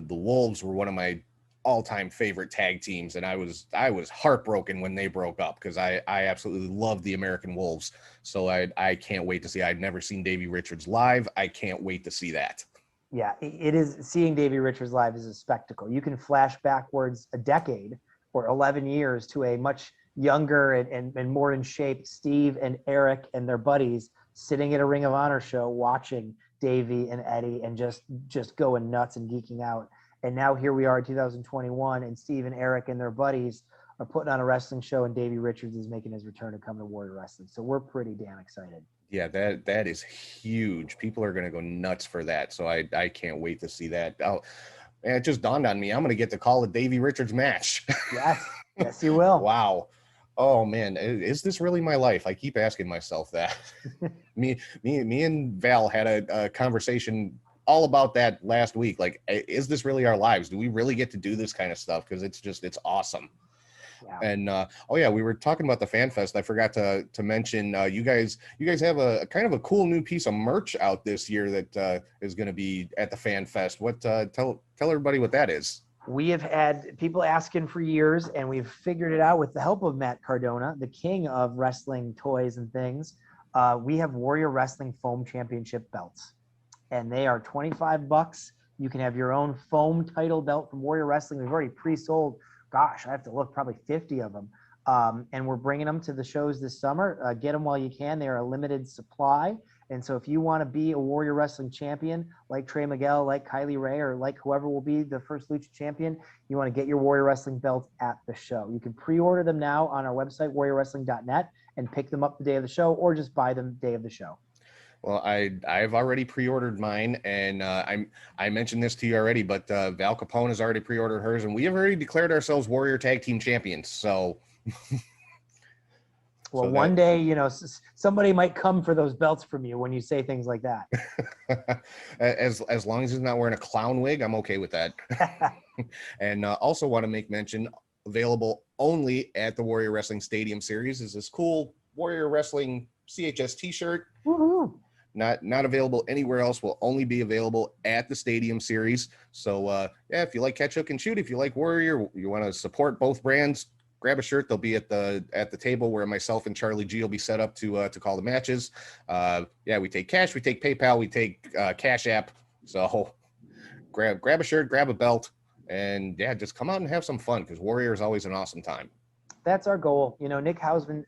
Wolves were one of my all-time favorite tag teams. And I was heartbroken when they broke up because I absolutely love the American Wolves. So I can't wait to see. I'd never seen Davey Richards live. I can't wait to see that. Yeah, it is. Seeing Davey Richards live is a spectacle. You can flash backwards a decade or 11 years to a much younger and more in shape Steve and Eric and their buddies sitting at a Ring of Honor show watching Davey and Eddie and just going nuts and geeking out. And now here we are in 2021, and Steve and Eric and their buddies are putting on a wrestling show, and Davey Richards is making his return to come to Warrior Wrestling. So we're pretty damn excited. Yeah, that is huge. People are going to go nuts for that. So I can't wait to see that. Oh, man, it just dawned on me. I'm going to get to call a Davey Richards match. Yes, you will. Wow. Oh man, is this really my life? I keep asking myself that. me and Val had a conversation all about that last week. Like, is this really our lives? Do we really get to do this kind of stuff? Because it's awesome. Yeah. And oh yeah, we were talking about the Fan Fest. I forgot to mention you guys have a kind of a cool new piece of merch out this year that is going to be at the Fan Fest. What tell everybody what that is. We have had people asking for years, and we've figured it out with the help of Matt Cardona, the king of wrestling toys and things. We have Warrior Wrestling Foam Championship belts, and they are $25. You can have your own foam title belt from Warrior Wrestling. We've already pre-sold. Gosh, I have to look, probably 50 of them. And we're bringing them to the shows this summer. Get them while you can. They are a limited supply. And so if you want to be a Warrior Wrestling champion, like Trey Miguel, like Kylie Ray, or like whoever will be the first Lucha champion, you want to get your Warrior Wrestling belt at the show. You can pre-order them now on our website, warriorwrestling.net, and pick them up the day of the show, or just buy them the day of the show. Well, I've already pre-ordered mine, and I mentioned this to you already, but Val Capone has already pre-ordered hers, and we have already declared ourselves Warrior Tag Team Champions. So, well, so one day, somebody might come for those belts from you when you say things like that. as long as he's not wearing a clown wig, I'm okay with that. And also want to make mention, available only at the Warrior Wrestling Stadium Series is this cool Warrior Wrestling CHS T-shirt. Woohoo! Not available anywhere else. Will only be available at the Stadium Series. So yeah, if you like Catch, Hook, and Shoot, if you like Warrior, you want to support both brands, grab a shirt. They'll be at the table where myself and Charlie G will be set up to call the matches. Yeah, we take cash, we take PayPal, we take Cash App. So grab a shirt, grab a belt, and yeah, just come out and have some fun because Warrior is always an awesome time. That's our goal. Nick Hausman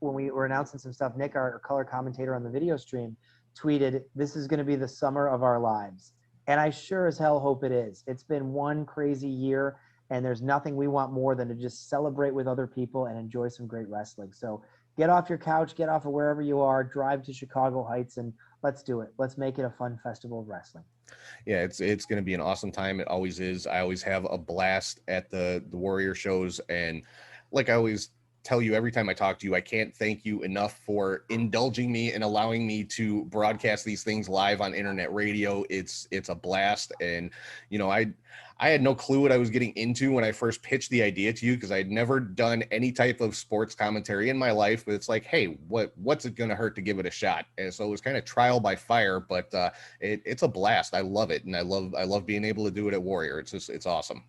when we were announcing some stuff, Nick, our color commentator on the video stream, tweeted, "This is going to be the summer of our lives." And I sure as hell hope it is. It's been one crazy year, and there's nothing we want more than to just celebrate with other people and enjoy some great wrestling. So get off your couch, get off of wherever you are, drive to Chicago Heights, and let's do it. Let's make it a fun festival of wrestling. Yeah, it's going to be an awesome time. It always is. I always have a blast at the Warrior shows, and like I always tell you every time I talk to you, I can't thank you enough for indulging me and allowing me to broadcast these things live on internet radio. It's a blast, and I had no clue what I was getting into when I first pitched the idea to you, because I'd never done any type of sports commentary in my life. But it's like, hey, what's it going to hurt to give it a shot? And so it was kind of trial by fire, but it's a blast. I love it, and I love being able to do it at Warrior. It's awesome.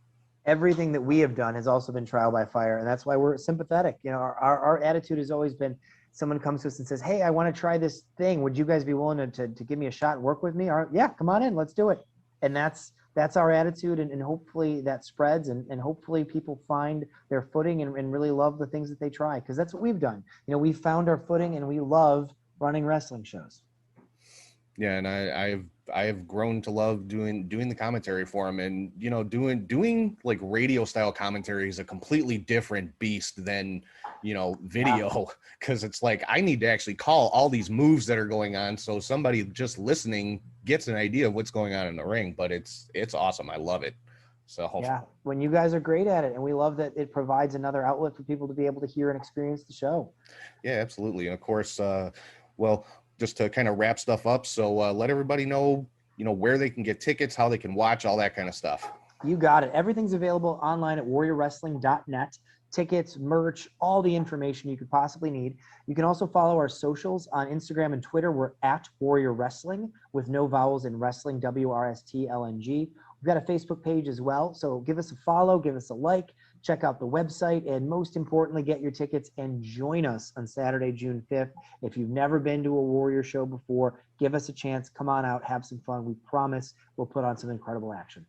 Everything that we have done has also been trial by fire, and that's why we're sympathetic. Our attitude has always been, someone comes to us and says, "Hey, I want to try this thing. Would you guys be willing to give me a shot and work with me?" Or, yeah, come on in, let's do it. And that's our attitude, and hopefully that spreads, and hopefully people find their footing and really love the things that they try, because that's what we've done. We found our footing, and we love running wrestling shows. Yeah, and I have grown to love doing the commentary for him, and doing like radio style commentary is a completely different beast than video, because it's like I need to actually call all these moves that are going on, so somebody just listening gets an idea of what's going on in the ring. But it's awesome. I love it. So yeah, when you guys are great at it, and we love that it provides another outlet for people to be able to hear and experience the show. Yeah, absolutely. And of course, just to kind of wrap stuff up, so let everybody know, where they can get tickets, how they can watch, all that kind of stuff. You got it. Everything's available online at warriorwrestling.net. Tickets, merch, all the information you could possibly need. You can also follow our socials on Instagram and Twitter. We're at Warrior Wrestling, with no vowels in wrestling, WRSTLNG. We've got a Facebook page as well, so give us a follow, give us a like, check out the website, and most importantly, get your tickets and join us on Saturday, June 5th. If you've never been to a Warrior show before, give us a chance. Come on out, have some fun. We promise we'll put on some incredible action.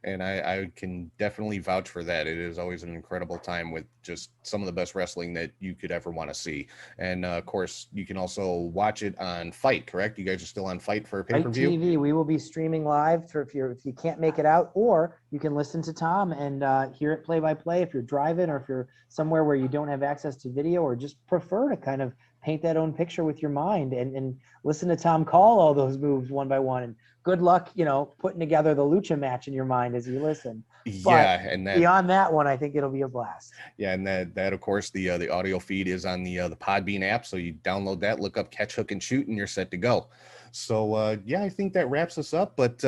And I can definitely vouch for that. It is always an incredible time with just some of the best wrestling that you could ever want to see. And of course, you can also watch it on Fight, correct? You guys are still on Fight for pay-per-view? Fight TV. We will be streaming live if you can't make it out, or you can listen to Tom and hear it play-by-play if you're driving, or if you're somewhere where you don't have access to video, or just prefer to kind of paint that own picture with your mind and listen to Tom call all those moves one by one. And good luck, putting together the lucha match in your mind as you listen. Yeah, but and beyond that one, I think it'll be a blast. Yeah, and that of course the audio feed is on the Podbean app, so you download that, look up Catch, Hook, and Shoot, and you're set to go. So I think that wraps us up. But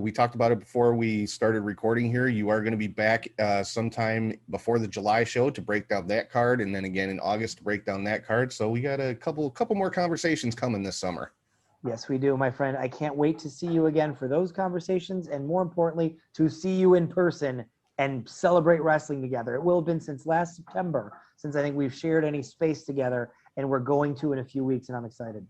we talked about it before we started recording here. You are going to be back sometime before the July show to break down that card, and then again in August to break down that card. So we got a couple more conversations coming this summer. Yes, we do, my friend. I can't wait to see you again for those conversations, and more importantly, to see you in person and celebrate wrestling together. It will have been since last September since I think we've shared any space together, and we're going to in a few weeks, and I'm excited.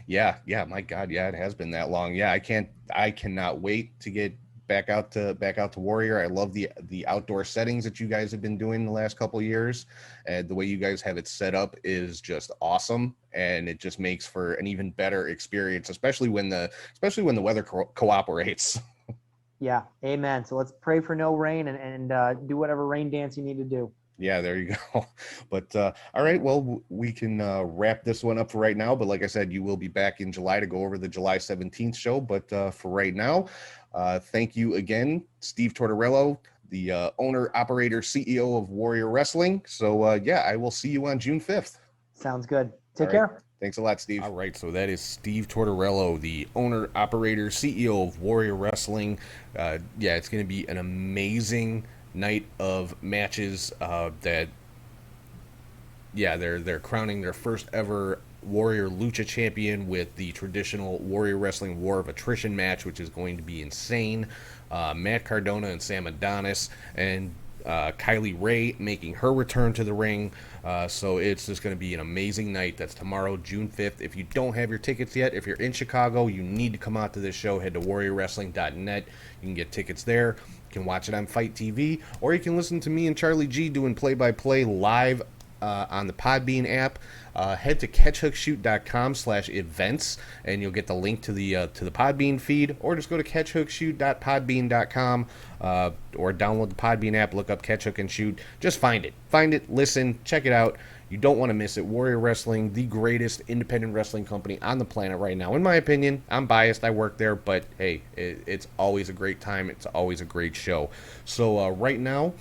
Yeah, my God, yeah, it has been that long. Yeah, I cannot wait to get back out to Warrior. I love the outdoor settings that you guys have been doing the last couple of years, and the way you guys have it set up is just awesome, and it just makes for an even better experience, especially when the weather cooperates. Yeah, amen. So let's pray for no rain and do whatever rain dance you need to do. Yeah, there you go. But all right, well, we can wrap this one up for right now. But like I said, you will be back in July to go over the July 17th show. But for right now, thank you again, Steve Tortorello, the owner, operator, CEO of Warrior Wrestling. So I will see you on June 5th. Sounds good. Take care. Thanks a lot, Steve. All right, so that is Steve Tortorello, the owner, operator, CEO of Warrior Wrestling. It's going to be an amazing night of matches they're crowning their first ever Warrior Lucha champion with the traditional Warrior Wrestling War of Attrition match, which is going to be insane. Matt Cardona and Sam Adonis, and Kylie Ray making her return to the ring. So it's just going to be an amazing night. That's tomorrow, June 5th. If you don't have your tickets yet, if you're in Chicago, you need to come out to this show. Head to warriorwrestling.net. You can get tickets there. You can watch it on Fight TV, or you can listen to me and Charlie G doing play-by-play live on the Podbean app. Head to catchhookshoot.com/events, and you'll get the link to the Podbean feed, or just go to catchhookshoot.podbean.com, or download the Podbean app, look up Catch Hook and Shoot. Just find it, listen, check it out. You don't want to miss it. Warrior Wrestling, the greatest independent wrestling company on the planet right now. In my opinion, I'm biased. I work there, but hey, it's always a great time. It's always a great show. So right now,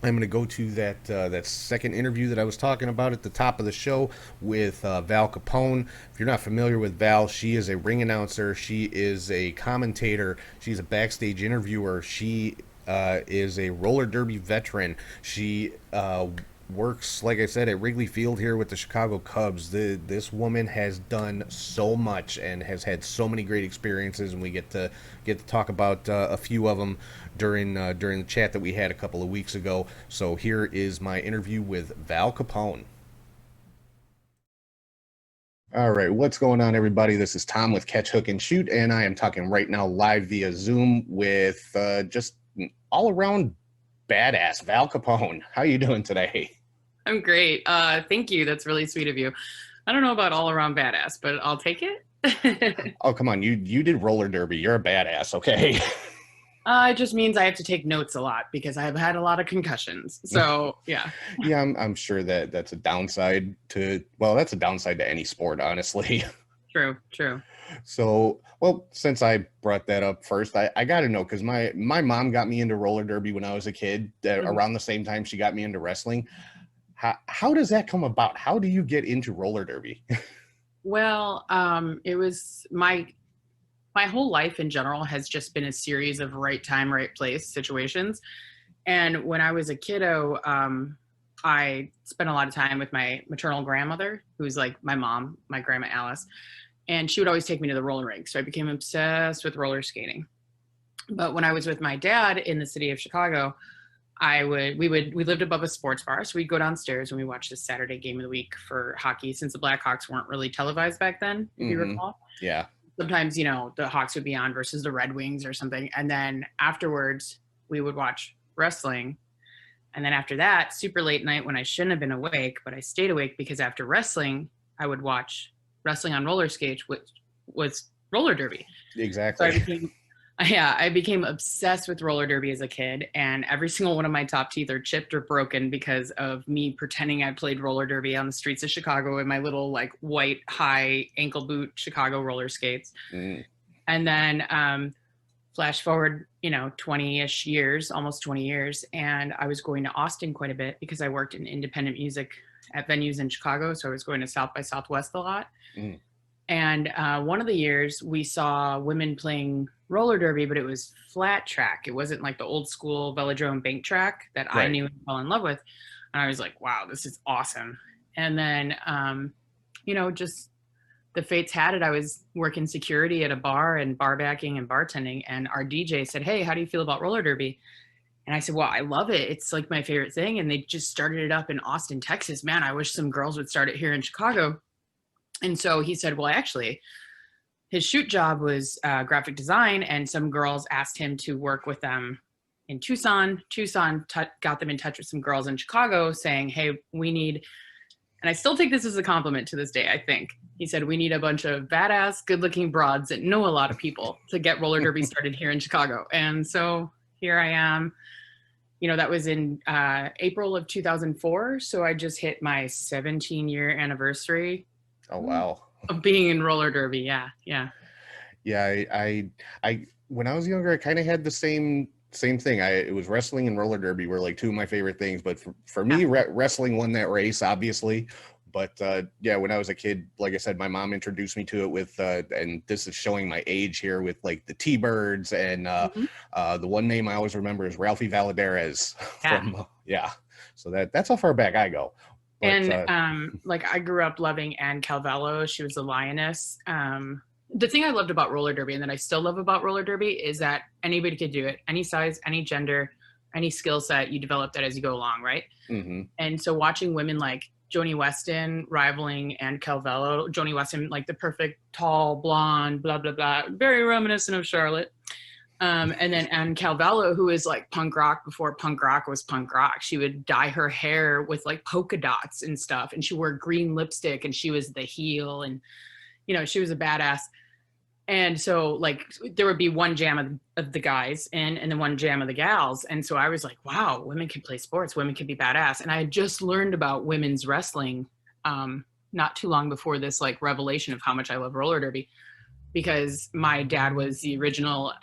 I'm going to go to that second interview that I was talking about at the top of the show with Val Capone. If you're not familiar with Val, she is a ring announcer. She is a commentator. She's a backstage interviewer. She is a roller derby veteran. She works, like I said, at Wrigley Field here with the Chicago Cubs. This woman has done so much and has had so many great experiences, and we get to talk about a few of them during the chat that we had a couple of weeks ago. So here is my interview with Val Capone. All right, what's going on, everybody? This is Tom with Catch Hook and Shoot, and I am talking right now live via Zoom with just all around badass Val Capone. How you doing today? I'm great. Thank you. That's really sweet of you. I don't know about all around badass, but I'll take it. Oh, come on. You did roller derby. You're a badass, okay? It just means I have to take notes a lot because I've had a lot of concussions. So, yeah. Yeah, I'm sure that's a downside to any sport, honestly. True. So, well, since I brought that up first, I got to know, because my mom got me into roller derby when I was a kid, around the same time she got me into wrestling. How does that come about? How do you get into roller derby? Well, it was my whole life in general has just been a series of right time, right place situations. And when I was a kiddo, I spent a lot of time with my maternal grandmother, who's like my mom, my grandma Alice. And she would always take me to the roller rink. So I became obsessed with roller skating. But when I was with my dad in the city of Chicago, we lived above a sports bar. So we'd go downstairs and we watched the Saturday game of the week for hockey, since the Blackhawks weren't really televised back then, if you recall. Yeah. Sometimes, the Hawks would be on versus the Red Wings or something. And then afterwards we would watch wrestling. And then after that, super late night when I shouldn't have been awake, but I stayed awake because after wrestling, I would watch wrestling on roller skates, which was roller derby. Exactly. So I became obsessed with roller derby as a kid, and every single one of my top teeth are chipped or broken because of me pretending I played roller derby on the streets of Chicago in my little like white high ankle boot Chicago roller skates. And then flash forward, 20-ish years, almost 20 years, and I was going to Austin quite a bit because I worked in independent music at venues in Chicago. So I was going to South by Southwest a lot. And one of the years we saw women playing roller derby, but it was flat track. It wasn't like the old school velodrome bank track that I knew and fell in love with. And I was like, wow, this is awesome. And then, just the fates had it. I was working security at a bar and bar backing and bartending. And our DJ said, hey, how do you feel about roller derby? And I said, well, I love it. It's like my favorite thing. And they just started it up in Austin, Texas. Man, I wish some girls would start it here in Chicago. And so he said, well, actually, his shoot job was graphic design, and some girls asked him to work with them in Tucson. Tucson got them in touch with some girls in Chicago saying, hey, we need, and I still take this as a compliment to this day, I think. He said, we need a bunch of badass, good-looking broads that know a lot of people to get roller derby started here in Chicago. And so here I am. That was in April of 2004. So I just hit my 17-year anniversary. Oh, wow. Of being in roller derby. Yeah. Yeah. I when I was younger, I kind of had the same thing. It was wrestling and roller derby were like two of my favorite things. But for me, wrestling won that race, obviously. But when I was a kid, like I said, my mom introduced me to it with, and this is showing my age here, with like the T-Birds, and the one name I always remember is Ralphie Valadares. So that's how far back I go. But, and I grew up loving Ann Calvello. She was a lioness. The thing I loved about roller derby, and that I still love about roller derby, is that anybody could do it, any size, any gender, any skill set. You develop that as you go along, right? And so watching women like Joni Weston rivaling Ann Calvello, Joni Weston, like the perfect tall blonde, blah blah blah, very reminiscent of Charlotte. And then Ann Calvello, who is like punk rock before punk rock was punk rock. She would dye her hair with like polka dots and stuff. And she wore green lipstick and she was the heel. And, you know, she was a badass. And so like there would be one jam of the guys and then one jam of the gals. And so I was like, wow, women can play sports. Women can be badass. And I had just learned about women's wrestling not too long before this like revelation of how much I love roller derby. Because my dad was the original,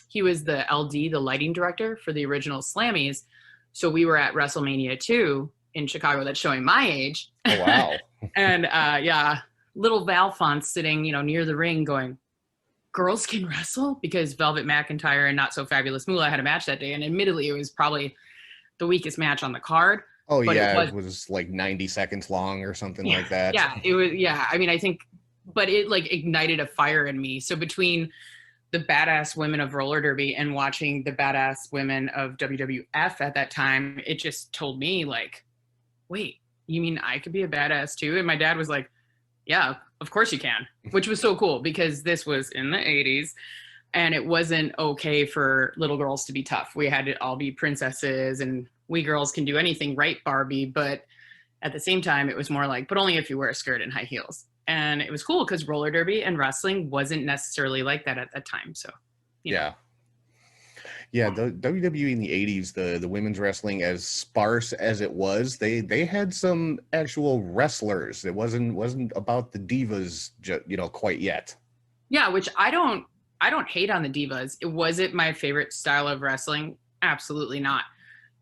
he was the LD, the lighting director for the original Slammies. So we were at WrestleMania 2 in Chicago. That's showing my age. Oh, wow. And yeah, little Val Font sitting, you know, near the ring going, girls can wrestle? Because Velvet McIntyre and Not So Fabulous Moolah had a match that day. And admittedly, it was probably the weakest match on the card. Oh, yeah. It was like 90 seconds long or something like that. Yeah, it was. Yeah. I mean, I think, but it like ignited a fire in me. So between the badass women of roller derby and watching the badass women of WWF at that time, it just told me like, wait, you mean I could be a badass too? And my dad was like, yeah, of course you can, which was so cool because this was in the 80s and it wasn't okay for little girls to be tough. We had to all be princesses and we girls can do anything, right, Barbie? But at the same time, it was more like, but only if you wear a skirt and high heels. And it was cool because roller derby and wrestling wasn't necessarily like that at that time. So, yeah. Yeah, the WWE in the 80s, the women's wrestling, as sparse as it was, they had some actual wrestlers. It wasn't about the divas, you know, quite yet. Yeah, which I don't hate on the divas. Was it my favorite style of wrestling? Absolutely not.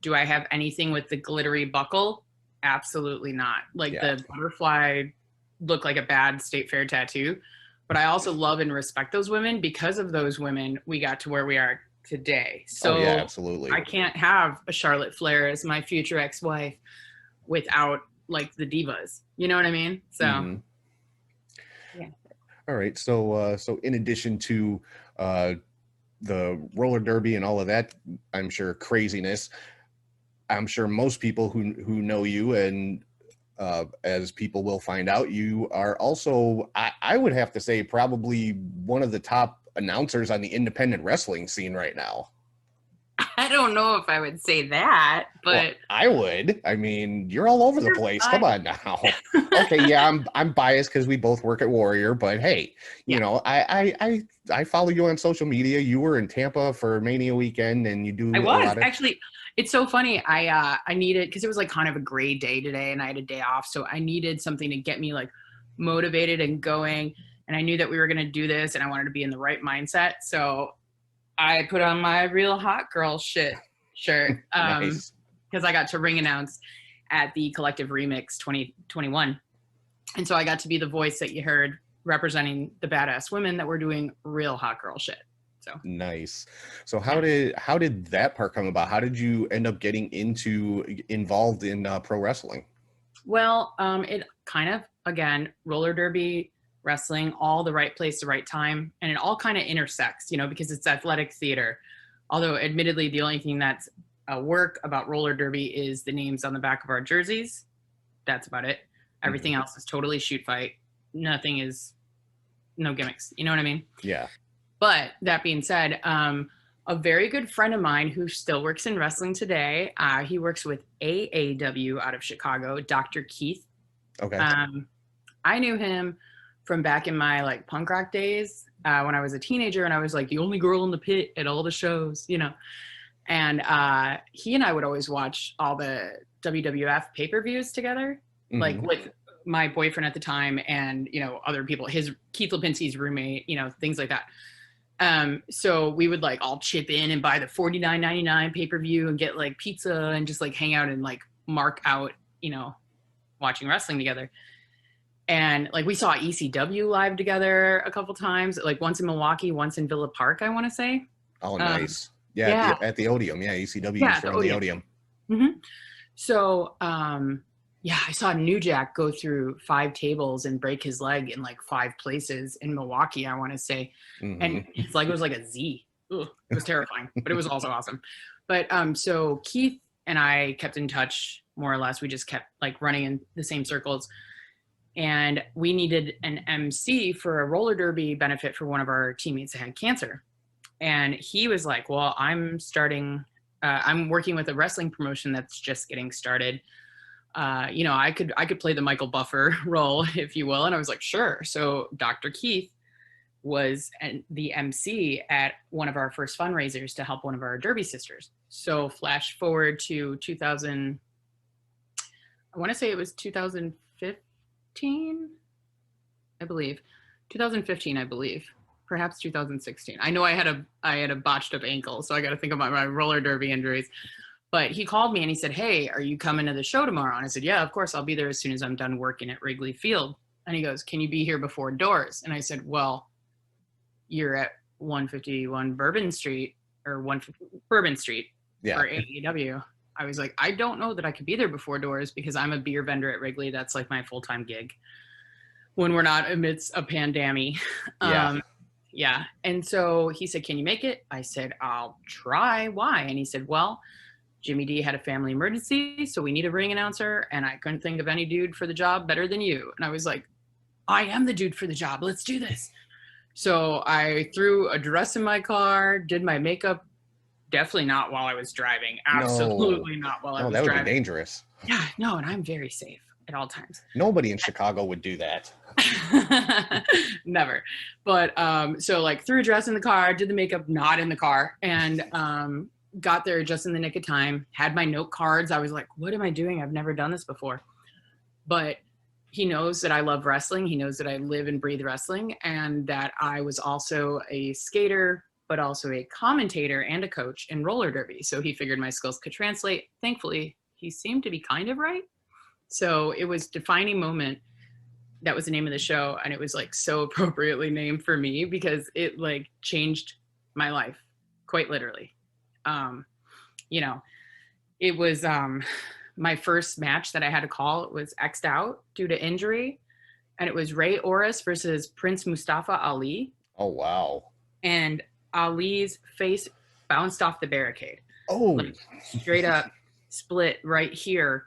Do I have anything with the glittery buckle? Absolutely not. Like the butterfly looked like a bad State Fair tattoo. But I also love and respect those women. Because of those women, we got to where we are today. So yeah, absolutely. I can't have a Charlotte Flair as my future ex-wife without like the divas. You know what I mean? So yeah. All right. So in addition to the roller derby and all of that, I'm sure craziness, I'm sure most people who know you and as people will find out, you are also, I would have to say, probably one of the top announcers on the independent wrestling scene right now. I don't know if I would say that, but well, I would. I mean, you're all over the place. Come on now. Okay, yeah, I'm biased because we both work at Warrior, but hey, you know, I follow you on social media. You were in Tampa for Mania weekend, and you do. I was actually. It's so funny. I needed, because it was like kind of a gray day today, and I had a day off, so I needed something to get me like motivated and going. And I knew that we were going to do this, and I wanted to be in the right mindset. So I put on my Real Hot Girl shirt Nice. Because I got to ring announce at the Collective Remix 2021. And so I got to be the voice that you heard representing the badass women that were doing real hot girl shit. So nice. So how did that part come about? How did you end up getting involved in pro wrestling? Well, it kind of, again, roller derby, wrestling, all the right place, the right time. And it all kind of intersects, you know, because it's athletic theater. Although admittedly, the only thing that's a work about roller derby is the names on the back of our jerseys. That's about it. Everything else is totally shoot fight. Nothing is, no gimmicks. You know what I mean? Yeah. But that being said, a very good friend of mine who still works in wrestling today, he works with AAW out of Chicago, Dr. Keith. Okay. I knew him from back in my like punk rock days when I was a teenager, and I was like the only girl in the pit at all the shows, you know. And he and I would always watch all the WWF pay-per-views together, like with my boyfriend at the time and, you know, other people, his Keith Lipinski's roommate, you know, things like that. So we would like all chip in and buy the $49.99 pay-per-view and get like pizza and just like hang out and like mark out, you know, watching wrestling together. And like we saw ECW live together a couple times, like once in Milwaukee, once in Villa Park, I want to say. Oh, nice. Yeah. At the Odeum. Yeah. ECW is from the Odeum. Mm-hmm. So, yeah, I saw New Jack go through 5 tables and break his leg in like 5 places in Milwaukee, I want to say. And his leg was like a Z. Ugh, it was terrifying, but it was also awesome. But so Keith and I kept in touch more or less. We just kept like running in the same circles. And we needed an MC for a roller derby benefit for one of our teammates that had cancer. And he was like, well, I'm working with a wrestling promotion that's just getting started. I could play the Michael Buffer role, if you will. And I was like, sure. So Dr. Keith was the MC at one of our first fundraisers to help one of our Derby sisters. So flash forward to 2000, I want to say it was 2015, I believe. 2015, I believe. Perhaps 2016. I know I had a botched up ankle, so I got to think about my roller derby injuries. But he called me and he said, hey, are you coming to the show tomorrow? And I said, yeah, of course. I'll be there as soon as I'm done working at Wrigley Field. And he goes, can you be here before doors? And I said, well, you're at 151 Bourbon Street or Bourbon Street for AEW. I was like, I don't know that I could be there before doors because I'm a beer vendor at Wrigley. That's like my full-time gig when we're not amidst a pandemic. Yeah. And so he said, can you make it? I said, I'll try. Why? And he said, well, Jimmy D had a family emergency, so we need a ring announcer. And I couldn't think of any dude for the job better than you. And I was like, I am the dude for the job. Let's do this. So I threw a dress in my car, did my makeup. Definitely not while I was driving. Absolutely not while I was driving. That would be dangerous. Yeah, no, and I'm very safe at all times. Nobody in Chicago would do that. Never. But so like threw a dress in the car, did the makeup not in the car, and got there just in the nick of time, had my note cards. I was like, what am I doing? I've never done this before. But he knows that I love wrestling. He knows that I live and breathe wrestling, and that I was also a skater, but also a commentator and a coach in roller derby. So he figured my skills could translate. Thankfully, he seemed to be kind of right. So it was Defining Moment. That was the name of the show. And it was like so appropriately named for me because it like changed my life quite literally. It was my first match that I had to call. It was X'd out due to injury. And it was Ray Oris versus Prince Mustafa Ali. Oh, wow. And Ali's face bounced off the barricade. Oh, like, straight up split right here.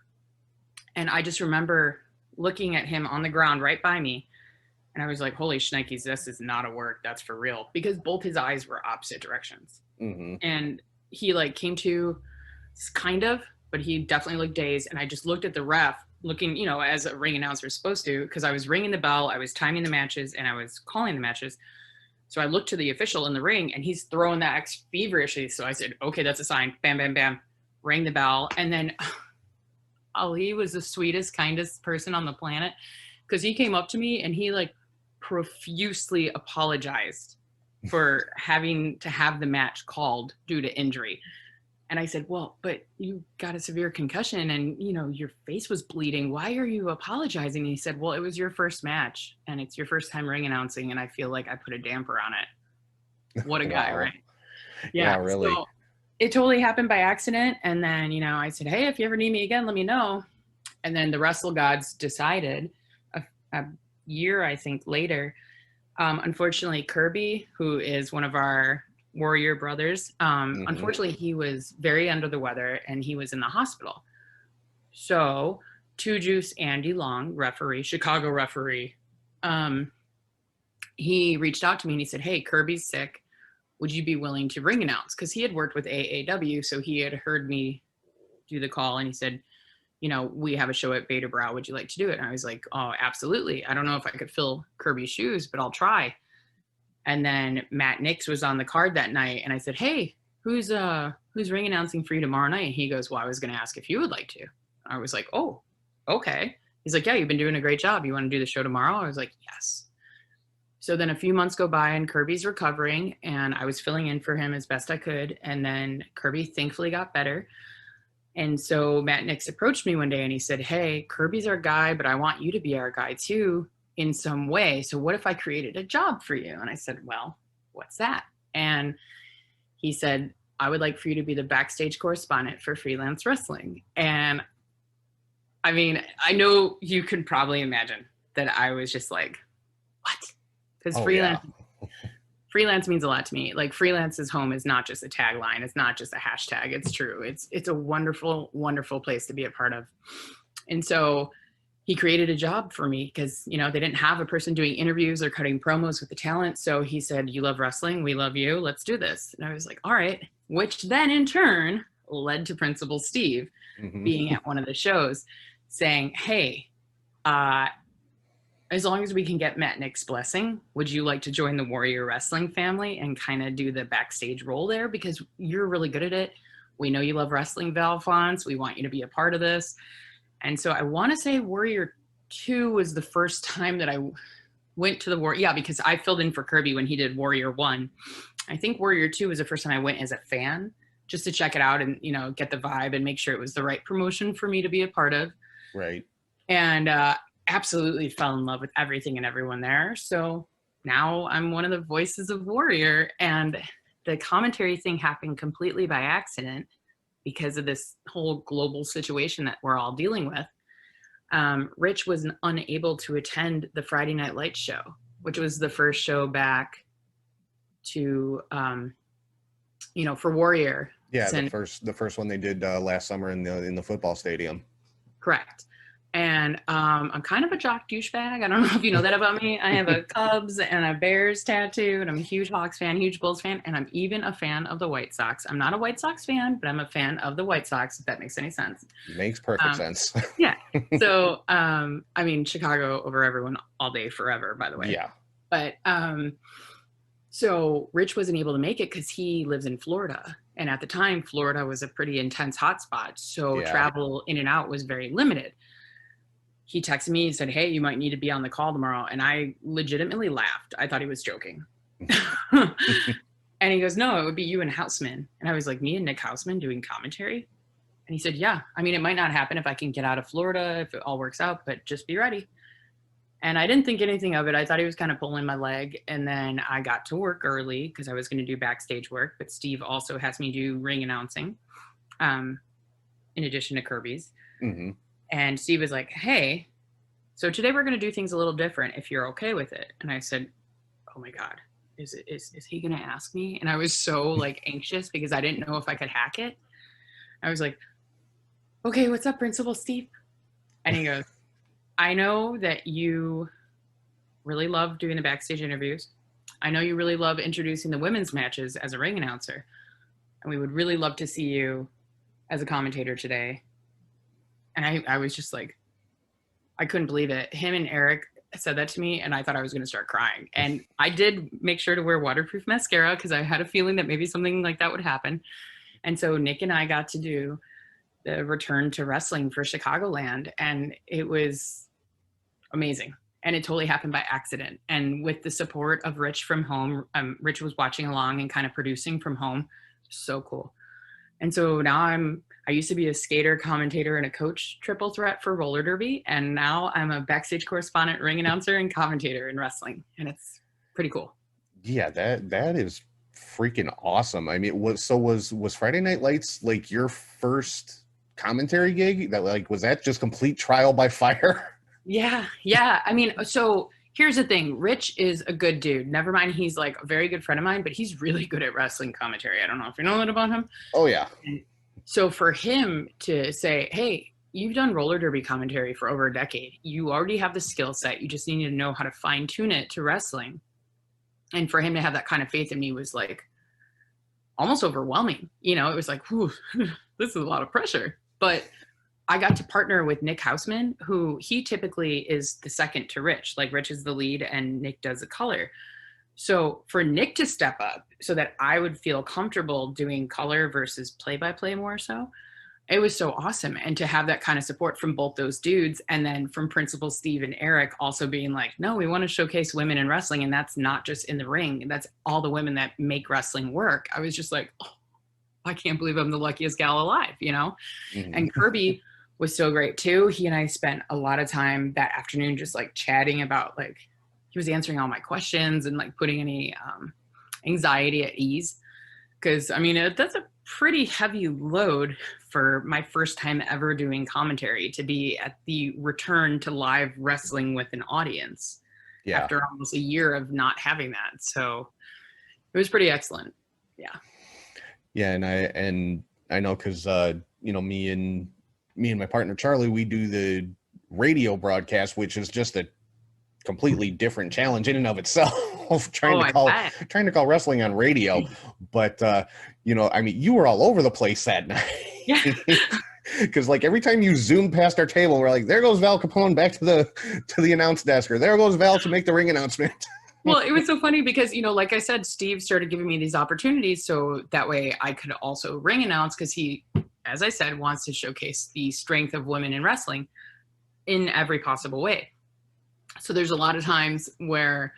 And I just remember looking at him on the ground right by me. And I was like, holy shnikes, this is not a work. That's for real. Because both his eyes were opposite directions. Mm-hmm. And he like came to kind of, but he definitely looked dazed. And I just looked at the ref looking, as a ring announcer is supposed to, because I was ringing the bell, I was timing the matches, and I was calling the matches. So I looked to the official in the ring, and he's throwing that X feverishly. So I said, okay, that's a sign. Bam, bam, bam. Rang the bell. And then Ali was the sweetest, kindest person on the planet, because he came up to me and he like profusely apologized for having to have the match called due to injury. And I said, well, but you got a severe concussion and, your face was bleeding. Why are you apologizing? And he said, well, it was your first match and it's your first time ring announcing. And I feel like I put a damper on it. What a guy, Wow. right? Yeah, really. So it totally happened by accident. And then, I said, hey, if you ever need me again, let me know. And then the Wrestle Gods decided a year, I think, later. Unfortunately, Kirby, who is one of our Warrior brothers, unfortunately, he was very under the weather and he was in the hospital. So, Two Juice Andy Long, referee, Chicago referee, he reached out to me and he said, hey, Kirby's sick. Would you be willing to ring announce? Because he had worked with AAW, so he had heard me do the call, and he said, we have a show at Beta Brow. Would you like to do it? And I was like, oh, absolutely. I don't know if I could fill Kirby's shoes, but I'll try. And then Matt Nix was on the card that night, and I said, hey, who's ring announcing for you tomorrow night? And he goes, well, I was going to ask if you would like to. I was like, oh, okay. He's like, yeah, you've been doing a great job. You want to do the show tomorrow? I was like, yes. So then a few months go by and Kirby's recovering and I was filling in for him as best I could. And then Kirby thankfully got better. And so Matt Nix approached me one day and he said, hey, Kirby's our guy, but I want you to be our guy too in some way. So what if I created a job for you? And I said, well, what's that? And he said, I would like for you to be the backstage correspondent for freelance wrestling. And I mean, I know you can probably imagine that I was just like, what? Because freelance means a lot to me. Like freelance's home is not just a tagline. It's not just a hashtag. It's true. It's a wonderful, wonderful place to be a part of. And so he created a job for me because, you know, they didn't have a person doing interviews or cutting promos with the talent. So he said, you love wrestling. We love you. Let's do this. And I was like, all right. Which then in turn led to Principal Steve being at one of the shows saying, hey, as long as we can get Matt Nick's blessing, would you like to join the Warrior Wrestling family and kind of do the backstage role there? Because you're really good at it. We know you love wrestling, Val Fonz. We want you to be a part of this. And so I want to say Warrior 2 was the first time that I went to the Warrior. Yeah, because I filled in for Kirby when he did Warrior 1. I think Warrior 2 was the first time I went as a fan just to check it out and, you know, get the vibe and make sure it was the right promotion for me to be a part of. Right. And absolutely fell in love with everything and everyone there. So now I'm one of the voices of Warrior. And the commentary thing happened completely by accident because of this whole global situation that we're all dealing with. Rich was unable to attend the Friday Night Lights show, which was the first show back to, you know, for Warrior. Yeah, the first one they did last summer in the football stadium. Correct. And I'm kind of a jock douchebag. I don't know if you know that about me. I have a Cubs and a Bears tattoo, and I'm a huge Hawks fan, huge Bulls fan, and I'm even a fan of the White Sox. I'm not a White Sox fan, but I'm a fan of the White Sox, if that makes any sense. Makes perfect sense. Yeah. So, I mean, Chicago over everyone all day, forever, by the way. Yeah. But so Rich wasn't able to make it because he lives in Florida. And at the time, Florida was a pretty intense hotspot. So travel in and out was very limited. He texted me and said, hey, you might need to be on the call tomorrow. And I legitimately laughed. I thought he was joking. And he goes, no, it would be you and Houseman. And I was like, me and Nick Houseman doing commentary? And he said, yeah, I mean, it might not happen if I can get out of Florida, if it all works out, but just be ready. And I didn't think anything of it. I thought he was kind of pulling my leg. And then I got to work early because I was going to do backstage work. But Steve also has me do ring announcing in addition to Kirby's. Mm-hmm. And Steve was like, hey, so today we're going to do things a little different if you're okay with it. And I said, oh my God, is he going to ask me? And I was so like anxious because I didn't know if I could hack it. I was like, okay, what's up, Principal Steve? And he goes, I know that you really love doing the backstage interviews. I know you really love introducing the women's matches as a ring announcer. And we would really love to see you as a commentator today. And I was just like, I couldn't believe it. Him and Eric said that to me, and I thought I was going to start crying. And I did make sure to wear waterproof mascara because I had a feeling that maybe something like that would happen. And so Nick and I got to do the return to wrestling for Chicagoland, and it was amazing. And it totally happened by accident. And with the support of Rich from home, Rich was watching along and kind of producing from home. So cool. And so now I used to be a skater, commentator, and a coach triple threat for roller derby. And now I'm a backstage correspondent, ring announcer, and commentator in wrestling. And it's pretty cool. Yeah, that is freaking awesome. I mean, was Friday Night Lights like your first commentary gig? Was that just complete trial by fire? Yeah. I mean, so here's the thing. Rich is a good dude. Never mind, he's like a very good friend of mine, but he's really good at wrestling commentary. I don't know if you know that about him. Oh, yeah. So for him to say, hey, you've done roller derby commentary for over a decade. You already have the skill set. You just need to know how to fine tune it to wrestling. And for him to have that kind of faith in me was like almost overwhelming. You know, it was like, whew, this is a lot of pressure. But I got to partner with Nick Houseman, who he typically is the second to Rich. Like Rich is the lead and Nick does the color. So for Nick to step up so that I would feel comfortable doing color versus play-by-play more so, it was so awesome. And to have that kind of support from both those dudes, and then from Principal Steve and Eric also being like, no, we want to showcase women in wrestling, and that's not just in the ring. That's all the women that make wrestling work. I was just like, oh, I can't believe I'm the luckiest gal alive, you know? Mm-hmm. And Kirby was so great too. He and I spent a lot of time that afternoon just like chatting about, like, he was answering all my questions and like putting any anxiety at ease. Cause I mean, that's a pretty heavy load for my first time ever doing commentary, to be at the return to live wrestling with an audience after almost a year of not having that. So it was pretty excellent. Yeah. Yeah. And I know, cause you know, me and my partner Charlie, we do radio broadcast, which is just a completely different challenge in and of itself. trying to call wrestling on radio, but I mean, you were all over the place that night. Yeah. Because like every time you zoomed past our table, we're like, there goes Val Capone back to the announce desk, or there goes Val to make the ring announcement. Well, it was so funny because, like I said, Steve started giving me these opportunities so that way I could also ring announce, because he, as I said, wants to showcase the strength of women in wrestling in every possible way. So there's a lot of times where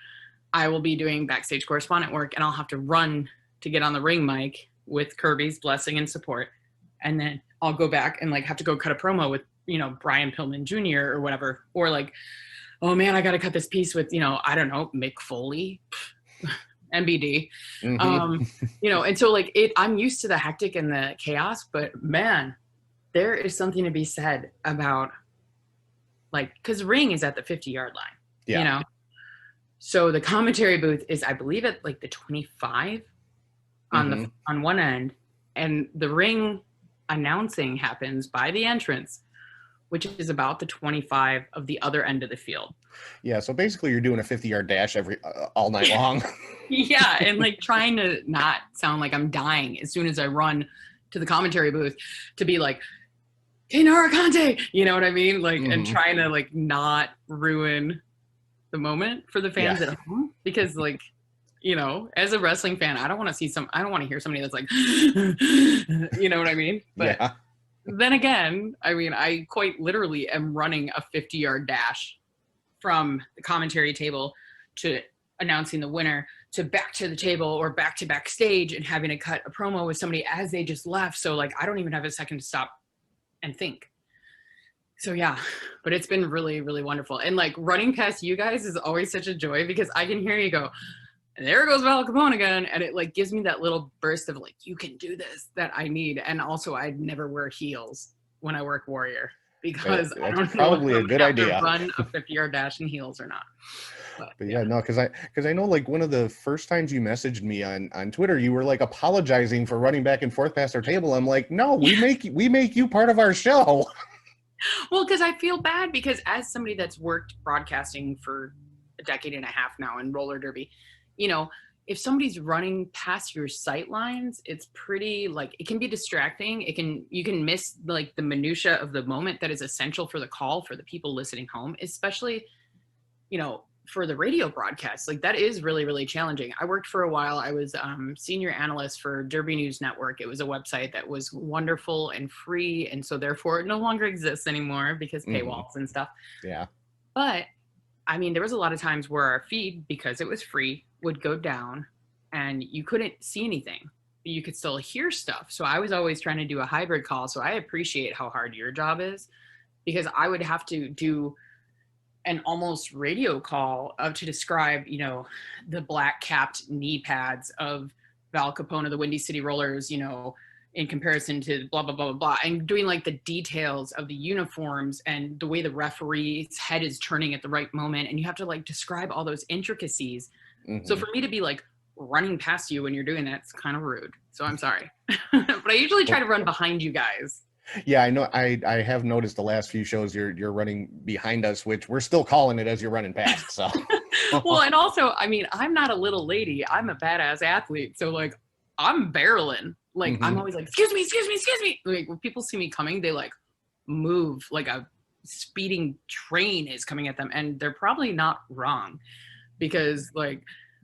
I will be doing backstage correspondent work and I'll have to run to get on the ring mic with Kirby's blessing and support. And then I'll go back and like have to go cut a promo with, Brian Pillman Jr. or whatever. Or like, oh man, I got to cut this piece with, I don't know, Mick Foley, MBD. And so like I'm used to the hectic and the chaos, but man, there is something to be said about like, cause ring is at the 50-yard line, So the commentary booth is, I believe, at like the 25 on one end, and the ring announcing happens by the entrance, which is about the 25 of the other end of the field. Yeah, so basically you're doing a 50-yard dash all night long. Yeah, and like trying to not sound like I'm dying as soon as I run to the commentary booth to be like, hey, Naracante, you know what I mean? Like, and trying to like not ruin the moment for the fans at home, because like, as a wrestling fan, I don't want to hear somebody that's like, you know what I mean? But then again, I mean, I quite literally am running a 50-yard dash from the commentary table to announcing the winner to back to the table or back to backstage and having to cut a promo with somebody as they just left. So like, I don't even have a second to stop and think. So yeah, but it's been really, really wonderful. And like running past you guys is always such a joy, because I can hear you go, and there goes Val Capone again. And it like gives me that little burst of like, you can do this, that I need. And also I'd never wear heels when I work Warrior, because I don't probably know a good idea. Run a 50-yard dash in heels or not. But yeah, no, because I know like one of the first times you messaged me on Twitter, you were like apologizing for running back and forth past our table. I'm like, no, we make you part of our show. Well, because I feel bad, because as somebody that's worked broadcasting for a decade and a half now in roller derby, if somebody's running past your sight lines, it's pretty like, it can be distracting. You can miss like the minutia of the moment that is essential for the call for the people listening home, especially, for the radio broadcast. Like that is really, really challenging. I worked for a while. I was senior analyst for Derby News Network. It was a website that was wonderful and free. And so therefore it no longer exists anymore because paywalls and stuff. Yeah. But I mean, there was a lot of times where our feed, because it was free, would go down and you couldn't see anything, but you could still hear stuff. So I was always trying to do a hybrid call. So I appreciate how hard your job is, because I would have to do an almost radio call to describe, the black capped knee pads of Val Capone of the Windy City Rollers, in comparison to blah, blah, blah, blah, blah, and doing like the details of the uniforms and the way the referee's head is turning at the right moment. And you have to like describe all those intricacies. So for me to be like running past you when you're doing that, it's kind of rude. So I'm sorry. But I usually try to run behind you guys. Yeah, I know. I have noticed the last few shows you're running behind us, which we're still calling it as you're running past. So well, and also, I mean, I'm not a little lady. I'm a badass athlete. So like I'm barreling. Like I'm always like, excuse me. Like when people see me coming, they like move like a speeding train is coming at them. And they're probably not wrong, because like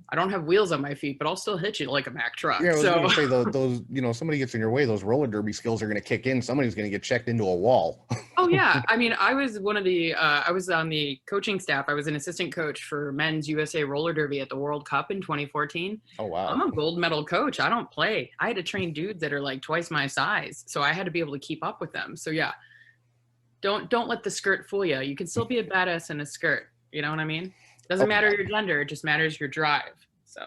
I don't have wheels on my feet, but I'll still hit you like a Mack truck. Yeah, I was going to say those, somebody gets in your way, those roller derby skills are going to kick in. Somebody's going to get checked into a wall. Oh yeah. I mean, I was I was on the coaching staff. I was an assistant coach for men's USA roller derby at the World Cup in 2014. Oh, wow. I'm a gold medal coach. I don't play. I had to train dudes that are like twice my size. So I had to be able to keep up with them. So yeah, don't let the skirt fool you. You can still be a badass in a skirt. You know what I mean? Doesn't matter your gender. It just matters your drive. So.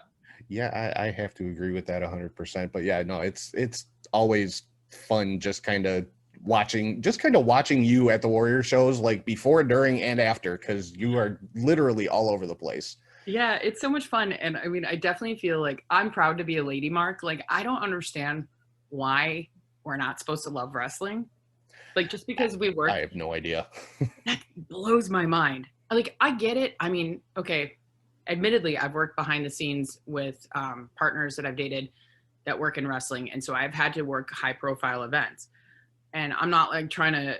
Yeah, I have to agree with that 100%. But yeah, no, it's always fun just kind of watching you at the Warrior shows, like before, during, and after, because you are literally all over the place. Yeah, it's so much fun. And I mean, I definitely feel like I'm proud to be a lady, Mark. Like, I don't understand why we're not supposed to love wrestling. Like, just because we work, I have no idea. that blows my mind. Like, I get it. I mean, okay, admittedly, I've worked behind the scenes with partners that I've dated that work in wrestling. And so I've had to work high profile events. And I'm not like trying to,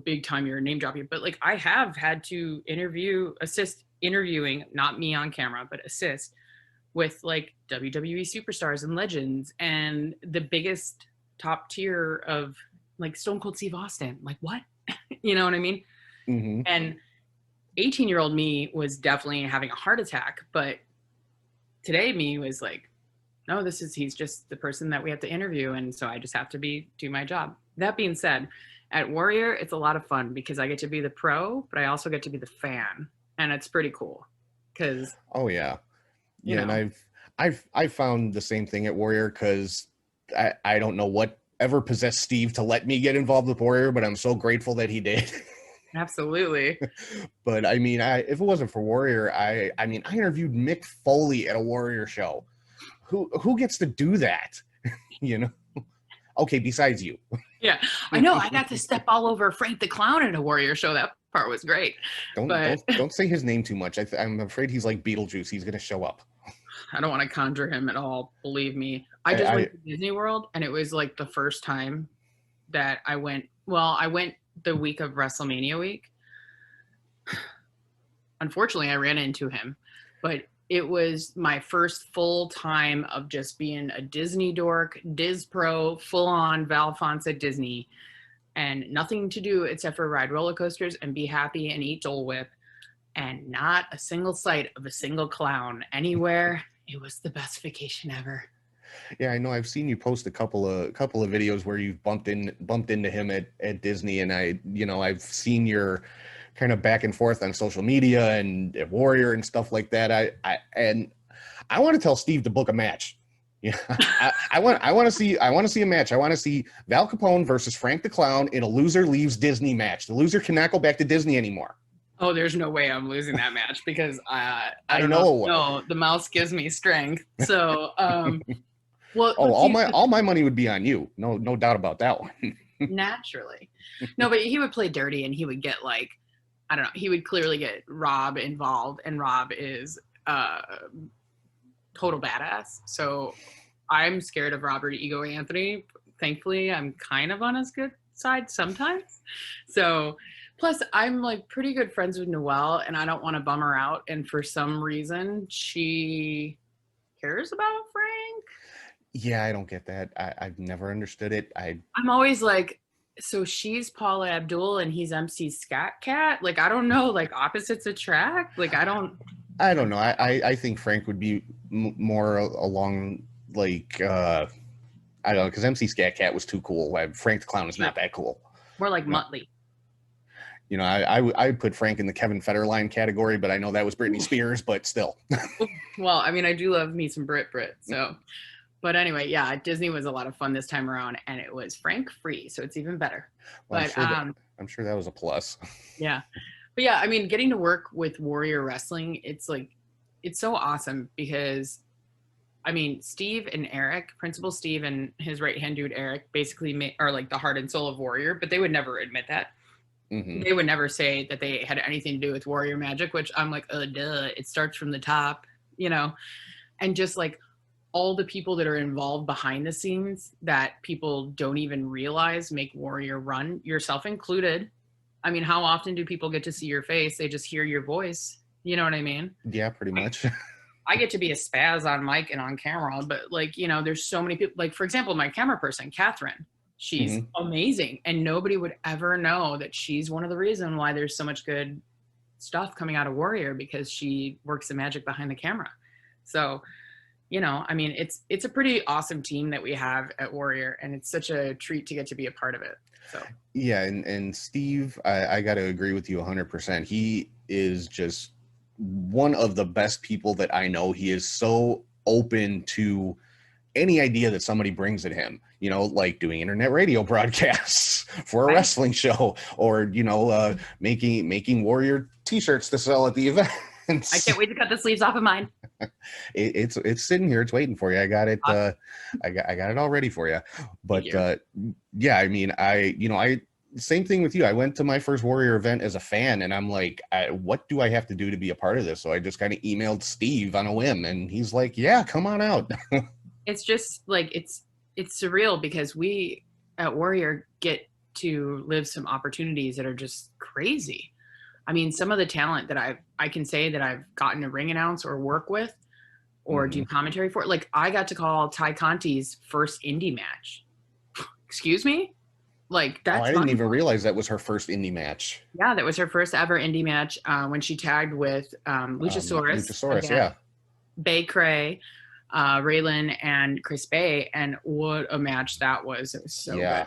big time your name drop you, but like I have had to assist interviewing, not me on camera, but assist with like WWE superstars and legends and the biggest top tier of like Stone Cold Steve Austin. Like, what? You know what I mean? Mm-hmm. And 18-year-old me was definitely having a heart attack, but today me was like, no, he's just the person that we have to interview. And so I just have to do my job. That being said, at Warrior, it's a lot of fun because I get to be the pro, but I also get to be the fan. And it's pretty cool because. Oh yeah. Yeah. And I've found the same thing at Warrior because I don't know what ever possessed Steve to let me get involved with Warrior, but I'm so grateful that he did. Absolutely. But I mean, if it wasn't for Warrior, I interviewed Mick Foley at a Warrior show. Who gets to do that? Okay, besides you. Yeah, I know. I got to step all over Frank the Clown at a Warrior show. That part was great. Don't say his name too much. I'm afraid he's like Beetlejuice. He's gonna show up. I don't want to conjure him at all. Believe me. I just went to Disney World, and it was like the first time that I went. Well, I went the week of WrestleMania week. Unfortunately, I ran into him, but it was my first full time of just being a Disney dork, Diz Pro, full on Val Fonz at Disney, and nothing to do except for ride roller coasters and be happy and eat Dole Whip, and not a single sight of a single clown anywhere. It was the best vacation ever. Yeah, I know. I've seen you post a couple of videos where you've bumped into him at Disney, and I've seen your kind of back and forth on social media and at Warrior and stuff like that. I want to tell Steve to book a match. Yeah, I want to see a match. I want to see Val Capone versus Frank the Clown in a loser leaves Disney match. The loser cannot go back to Disney anymore. Oh, there's no way I'm losing that match because I know. No, the mouse gives me strength. So, well, all my money would be on you. No doubt about that one. Naturally. No, but he would play dirty and he would get like, I don't know, he would clearly get Rob involved, and Rob is total badass. So I'm scared of Robert Ego Anthony. Thankfully, I'm kind of on his good side sometimes. So plus I'm like pretty good friends with Noelle, and I don't want to bum her out. And for some reason, she cares about Frank. Yeah, I don't get that. I've never understood it. I'm always like, so she's Paula Abdul and he's MC Scat Cat. Like, I don't know, like opposites attract. Like, I don't know. I think Frank would be more along like, I don't know, because MC Scat Cat was too cool. Frank the Clown is not that cool. More like Muttley. I put Frank in the Kevin Federline category, but I know that was Britney Spears, but still. Well, I mean, I do love me some Brit, so. But anyway, yeah, Disney was a lot of fun this time around, and it was Frank free, so it's even better. Well, but I'm sure that was a plus. Yeah, but yeah, I mean, getting to work with Warrior Wrestling, it's so awesome because, I mean, Steve and Eric, Principal Steve and his right hand dude Eric, basically are like the heart and soul of Warrior, but they would never admit that. Mm-hmm. They would never say that they had anything to do with Warrior Magic, which I'm like, duh, it starts from the top, and just like all the people that are involved behind the scenes that people don't even realize make Warrior run, yourself included. I mean, how often do people get to see your face? They just hear your voice. You know what I mean? Yeah, pretty much. I get to be a spaz on mic and on camera, but like, there's so many people, like, for example, my camera person, Catherine, she's amazing. And nobody would ever know that she's one of the reasons why there's so much good stuff coming out of Warrior, because she works the magic behind the camera. So, I mean, it's a pretty awesome team that we have at Warrior, and it's such a treat to get to be a part of it. So yeah, and Steve, I got to agree with you 100%. He is just one of the best people that I know. He is so open to any idea that somebody brings at him, like doing internet radio broadcasts for a wrestling show, or making Warrior t-shirts to sell at the event. I can't wait to cut the sleeves off of mine. It's sitting here. It's waiting for you. I got it. I got it all ready for you. But yeah, I mean, I same thing with you. I went to my first Warrior event as a fan, and I'm like, what do I have to do to be a part of this? So I just kind of emailed Steve on a whim, and he's like, yeah, come on out. It's just like it's surreal because we at Warrior get to live some opportunities that are just crazy. I mean, some of the talent that I can say that I've gotten to ring announce or work with or do commentary for, like I got to call Ty Conti's first indie match. Excuse me? Like that's I didn't even realize that was her first indie match. Yeah, that was her first ever indie match when she tagged with Luchasaurus, yeah. Bay Cray, Raylan, and Chris Bay, and what a match that was! It was so good,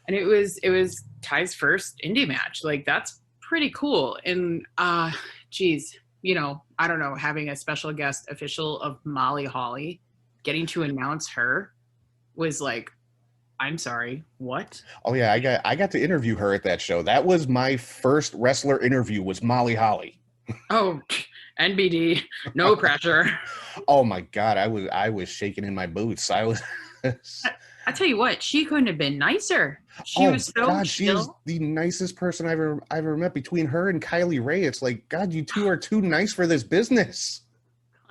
and it was Ty's first indie match. Like that's pretty cool. And geez, you know, I don't know, having a special guest official of Molly Holly, getting to announce her was like, I'm sorry, what? Oh yeah, I got to interview her at that show. That was my first wrestler interview, was Molly Holly. Oh, NBD, no pressure. Oh my God, I was shaking in my boots. I was. I tell you what, she couldn't have been nicer. She was so chill. She is the nicest person I've ever met. Between her and Kylie Ray, it's like, God, you two are too nice for this business.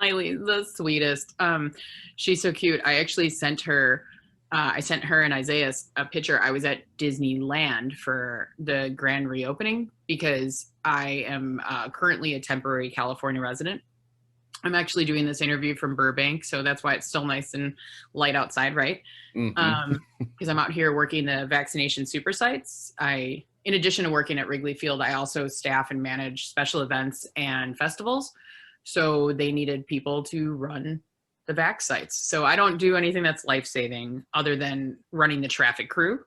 Kylie's the sweetest. She's so cute. I actually sent her. I sent her and Isaiah a picture. I was at Disneyland for the grand reopening because I am currently a temporary California resident. I'm actually doing this interview from Burbank, so that's why it's still nice and light outside, right? Because I'm out here working the vaccination super sites. In addition to working at Wrigley Field, I also staff and manage special events and festivals. So they needed people to run the vac sites. So I don't do anything that's life-saving other than running the traffic crew.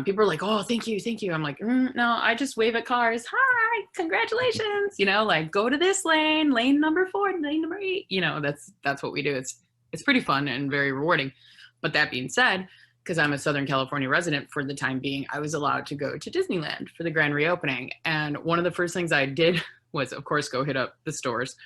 People are like, oh, thank you. I'm like, no, I just wave at cars. Hi, congratulations. You know, like go to this lane number 4, lane number 8. You know, that's what we do. It's pretty fun and very rewarding. But that being said, because I'm a Southern California resident for the time being, I was allowed to go to Disneyland for the grand reopening. And one of the first things I did was, of course, go hit up the stores.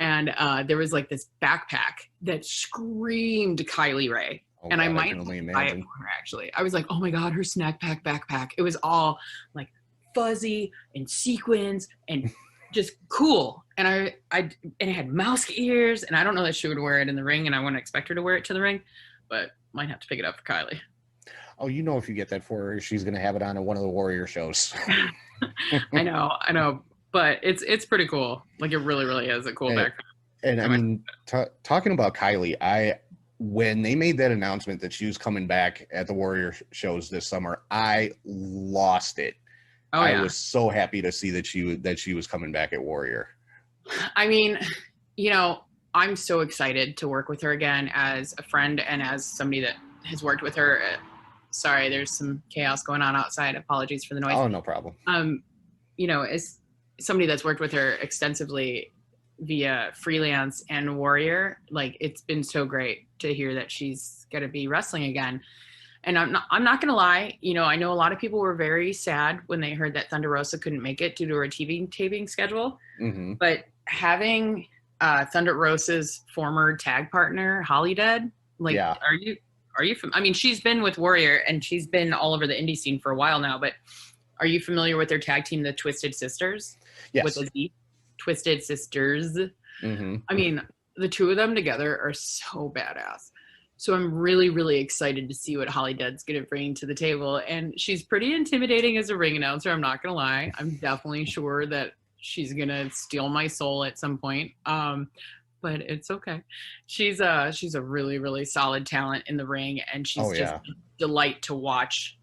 And there was like this backpack that screamed Kylie Ray. Oh, and God, I might can only buy it imagine. for her, actually. I was like, oh my God, her snack pack backpack. It was all like fuzzy and sequins and just cool. And it had mouse ears, and I don't know that she would wear it in the ring, and I wouldn't expect her to wear it to the ring, but might have to pick it up for Kylie. Oh, you know, if you get that for her, she's going to have it on one of the Warrior shows. I know. But it's pretty cool. Like it really, really is a cool backpack. And I mean, talking about Kylie, when they made that announcement that she was coming back at the Warrior shows this summer, I lost it. I was so happy to see that she was coming back at Warrior. I mean, you know, I'm so excited to work with her again as a friend and as somebody that has worked with her. Sorry, there's some chaos going on outside. Apologies for the noise. Oh, no problem. You know, as somebody that's worked with her extensively via freelance and Warrior, like it's been so great to hear that she's going to be wrestling again. And I'm not going to lie, you know, I know a lot of people were very sad when they heard that Thunder Rosa couldn't make it due to her TV taping schedule. But having Thunder Rosa's former tag partner, Holly Dead, like, are you I mean, she's been with Warrior and she's been all over the indie scene for a while now, but are you familiar with their tag team, the Twisted Sisters? Yes. With the Z? Twisted Sisters. I mean, the two of them together are so badass. So I'm really, really excited to see what Holly Dead's going to bring to the table. And she's pretty intimidating as a ring announcer. I'm not going to lie. I'm definitely sure that she's going to steal my soul at some point. But it's okay. She's a really, really solid talent in the ring. And she's just a delight to watch,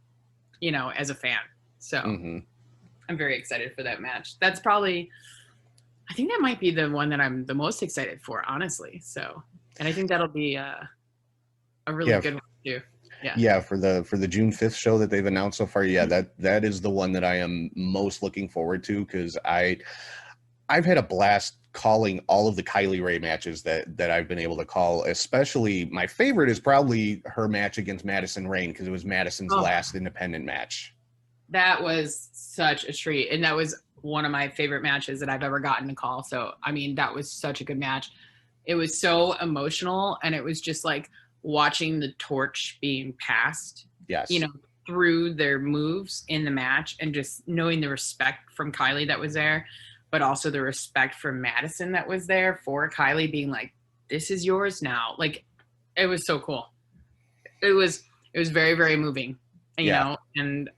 you know, as a fan. So I'm very excited for that match. That's probably, I think that might be the one that I'm the most excited for, honestly. So, and I think that'll be a really good one too. Yeah, for the June 5th show that they've announced so far. Yeah, that is the one that I am most looking forward to, because I've had a blast calling all of the Kylie Ray matches that I've been able to call. Especially my favorite is probably her match against Madison Rayne, because it was Madison's last independent match. That was such a treat, and that was one of my favorite matches that I've ever gotten to call. So, I mean, that was such a good match. It was so emotional, and it was just like watching the torch being passed, you know, through their moves in the match, and just knowing the respect from Kylie that was there, but also the respect from Madison that was there for Kylie being like, this is yours now. Like, it was so cool. It was very, very moving, you know, and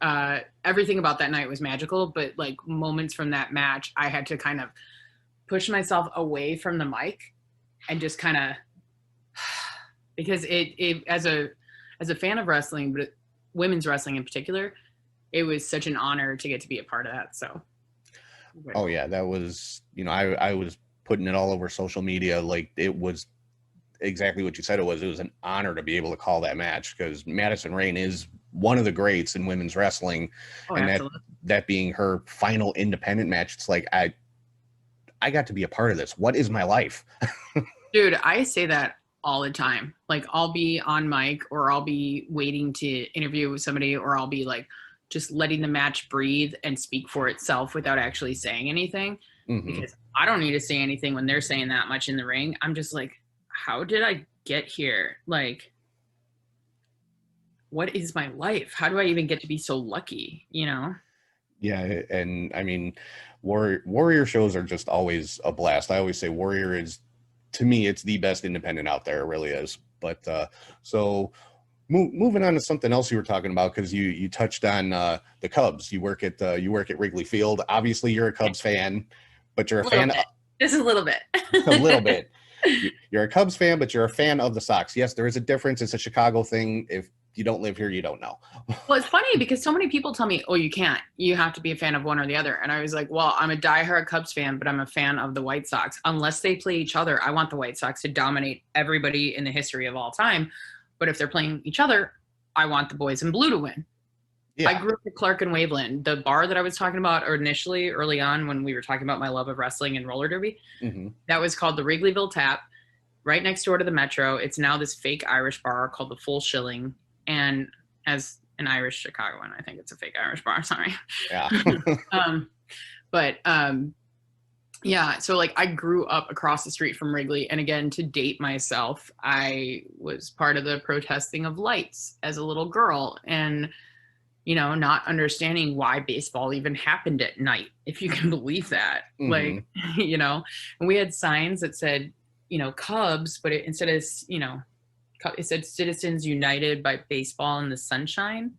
everything about that night was magical, but like moments from that match, I had to kind of push myself away from the mic and just kind of, because it as a fan of wrestling, but women's wrestling in particular, it was such an honor to get to be a part of that. So. Oh yeah, that was, you know, I was putting it all over social media. Like, it was exactly what you said. It was an honor to be able to call that match, because Madison Rayne is one of the greats in women's wrestling. Oh, and absolutely. that being her final independent match, it's like, I got to be a part of this. What is my life? Dude, I say that all the time. Like, I'll be on mic, or I'll be waiting to interview with somebody, or I'll be like just letting the match breathe and speak for itself without actually saying anything. Because I don't need to say anything when they're saying that much in the ring. I'm just like, how did I get here? Like, what is my life? How do I even get to be so lucky, you know? Yeah, and I mean, Warrior shows are just always a blast. I always say Warrior is, to me, it's the best independent out there. It really is. But so moving on to something else you were talking about, because you touched on the Cubs. You work at Wrigley Field. Obviously, you're a Cubs fan, but you're a fan. Just a little bit. A little bit. You're a Cubs fan, but you're a fan of the Sox. Yes, there is a difference. It's a Chicago thing. If you don't live here, you don't know. Well, it's funny because so many people tell me, oh, you can't. You have to be a fan of one or the other. And I was like, well, I'm a diehard Cubs fan, but I'm a fan of the White Sox. Unless they play each other, I want the White Sox to dominate everybody in the history of all time. But if they're playing each other, I want the boys in blue to win. Yeah. I grew up at Clark and Waveland. The bar that I was talking about initially, early on, when we were talking about my love of wrestling and roller derby, that was called the Wrigleyville Tap, right next door to the Metro. It's now this fake Irish bar called the Full Shilling. And as an Irish Chicagoan, I think it's a fake Irish bar. Sorry. Yeah. Yeah. So like, I grew up across the street from Wrigley. And again, to date myself, I was part of the protesting of lights as a little girl, and, you know, not understanding why baseball even happened at night, if you can believe that. Like, you know, and we had signs that said, you know, Cubs, but instead of, you know, it said Citizens United by Baseball in the Sunshine.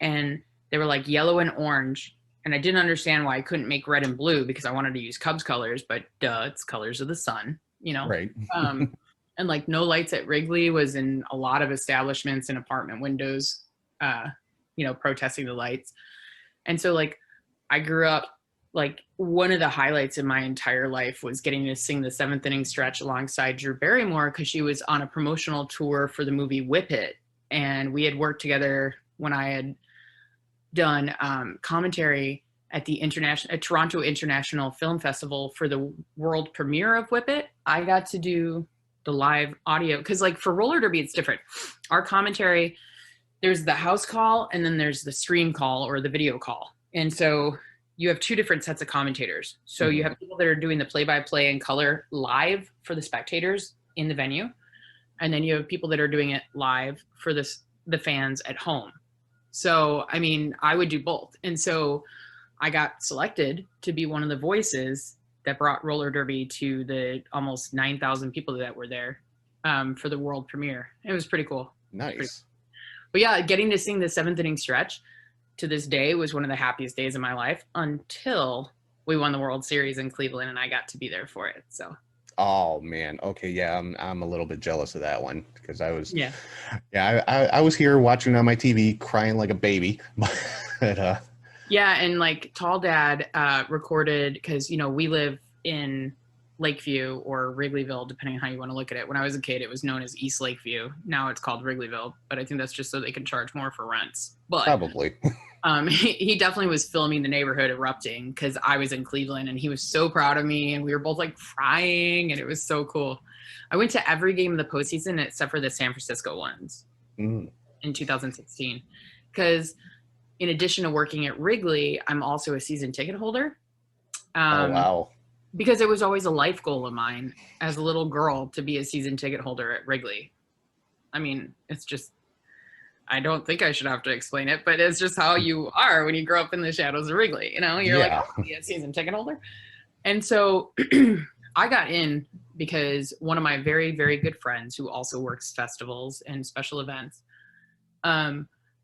And they were like yellow and orange. And I didn't understand why I couldn't make red and blue, because I wanted to use Cubs colors, but it's colors of the sun, you know? Right. And like, no lights at Wrigley was in a lot of establishments and apartment windows, you know, protesting the lights. And so like, I grew up, like, one of the highlights in my entire life was getting to sing the 7th inning stretch alongside Drew Barrymore, because she was on a promotional tour for the movie Whip It. And we had worked together when I had done commentary at the Toronto International Film Festival for the world premiere of Whip It. I got to do the live audio, because like for roller derby, it's different. Our commentary, there's the house call, and then there's the stream call or the video call. And so you have two different sets of commentators. So you have people that are doing the play-by-play in color live for the spectators in the venue. And then you have people that are doing it live for the fans at home. So, I mean, I would do both. And so I got selected to be one of the voices that brought roller derby to the almost 9,000 people that were there for the world premiere. It was pretty cool. Nice. But yeah, getting to sing the 7th inning stretch to this day was one of the happiest days of my life, until we won the World Series in Cleveland and I got to be there for it. So. Oh man. Okay. Yeah. I'm a little bit jealous of that one, because I was, I was here watching on my TV crying like a baby. But, yeah. And like Tall Dad recorded, because, you know, we live in Lakeview or Wrigleyville, depending on how you want to look at it. When I was a kid, it was known as East Lakeview. Now it's called Wrigleyville, but I think that's just so they can charge more for rents. But probably. He definitely was filming the neighborhood erupting, because I was in Cleveland and he was so proud of me, and we were both like crying, and it was so cool. I went to every game of the postseason except for the San Francisco ones in 2016, because in addition to working at Wrigley, I'm also a season ticket holder. Oh, wow. Because it was always a life goal of mine as a little girl to be a season ticket holder at Wrigley. I mean, it's just, I don't think I should have to explain it, but it's just how you are when you grow up in the shadows of Wrigley. You know, you're like, oh, I'll be a season ticket holder. And so I got in because one of my very, very good friends who also works festivals and special events,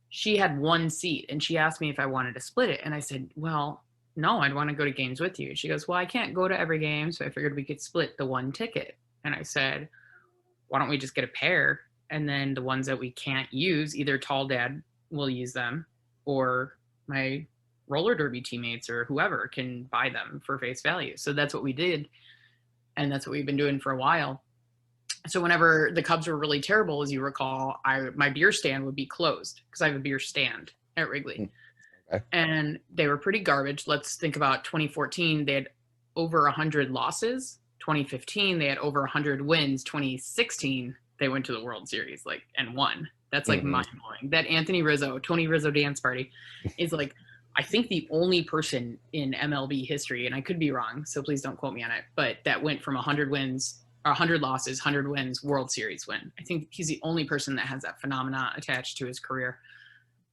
she had one seat and she asked me if I wanted to split it. And I said, well, no, I'd want to go to games with you. She goes, well, I can't go to every game. So I figured we could split the one ticket. And I said, why don't we just get a pair? And then the ones that we can't use, either Tall Dad will use them or my roller derby teammates or whoever can buy them for face value. So that's what we did. And that's what we've been doing for a while. So whenever the Cubs were really terrible, as you recall, my beer stand would be closed because I have a beer stand at Wrigley. Okay. And they were pretty garbage. Let's think about 2014. They had over 100 losses. 2015, they had over 100 wins. 2016, they went to the World Series and won. That's mind-blowing. That Tony Rizzo dance party is I think the only person in MLB history, and I could be wrong, so please don't quote me on it, but that went from 100 wins, or 100 losses, 100 wins, World Series win. I think he's the only person that has that phenomena attached to his career.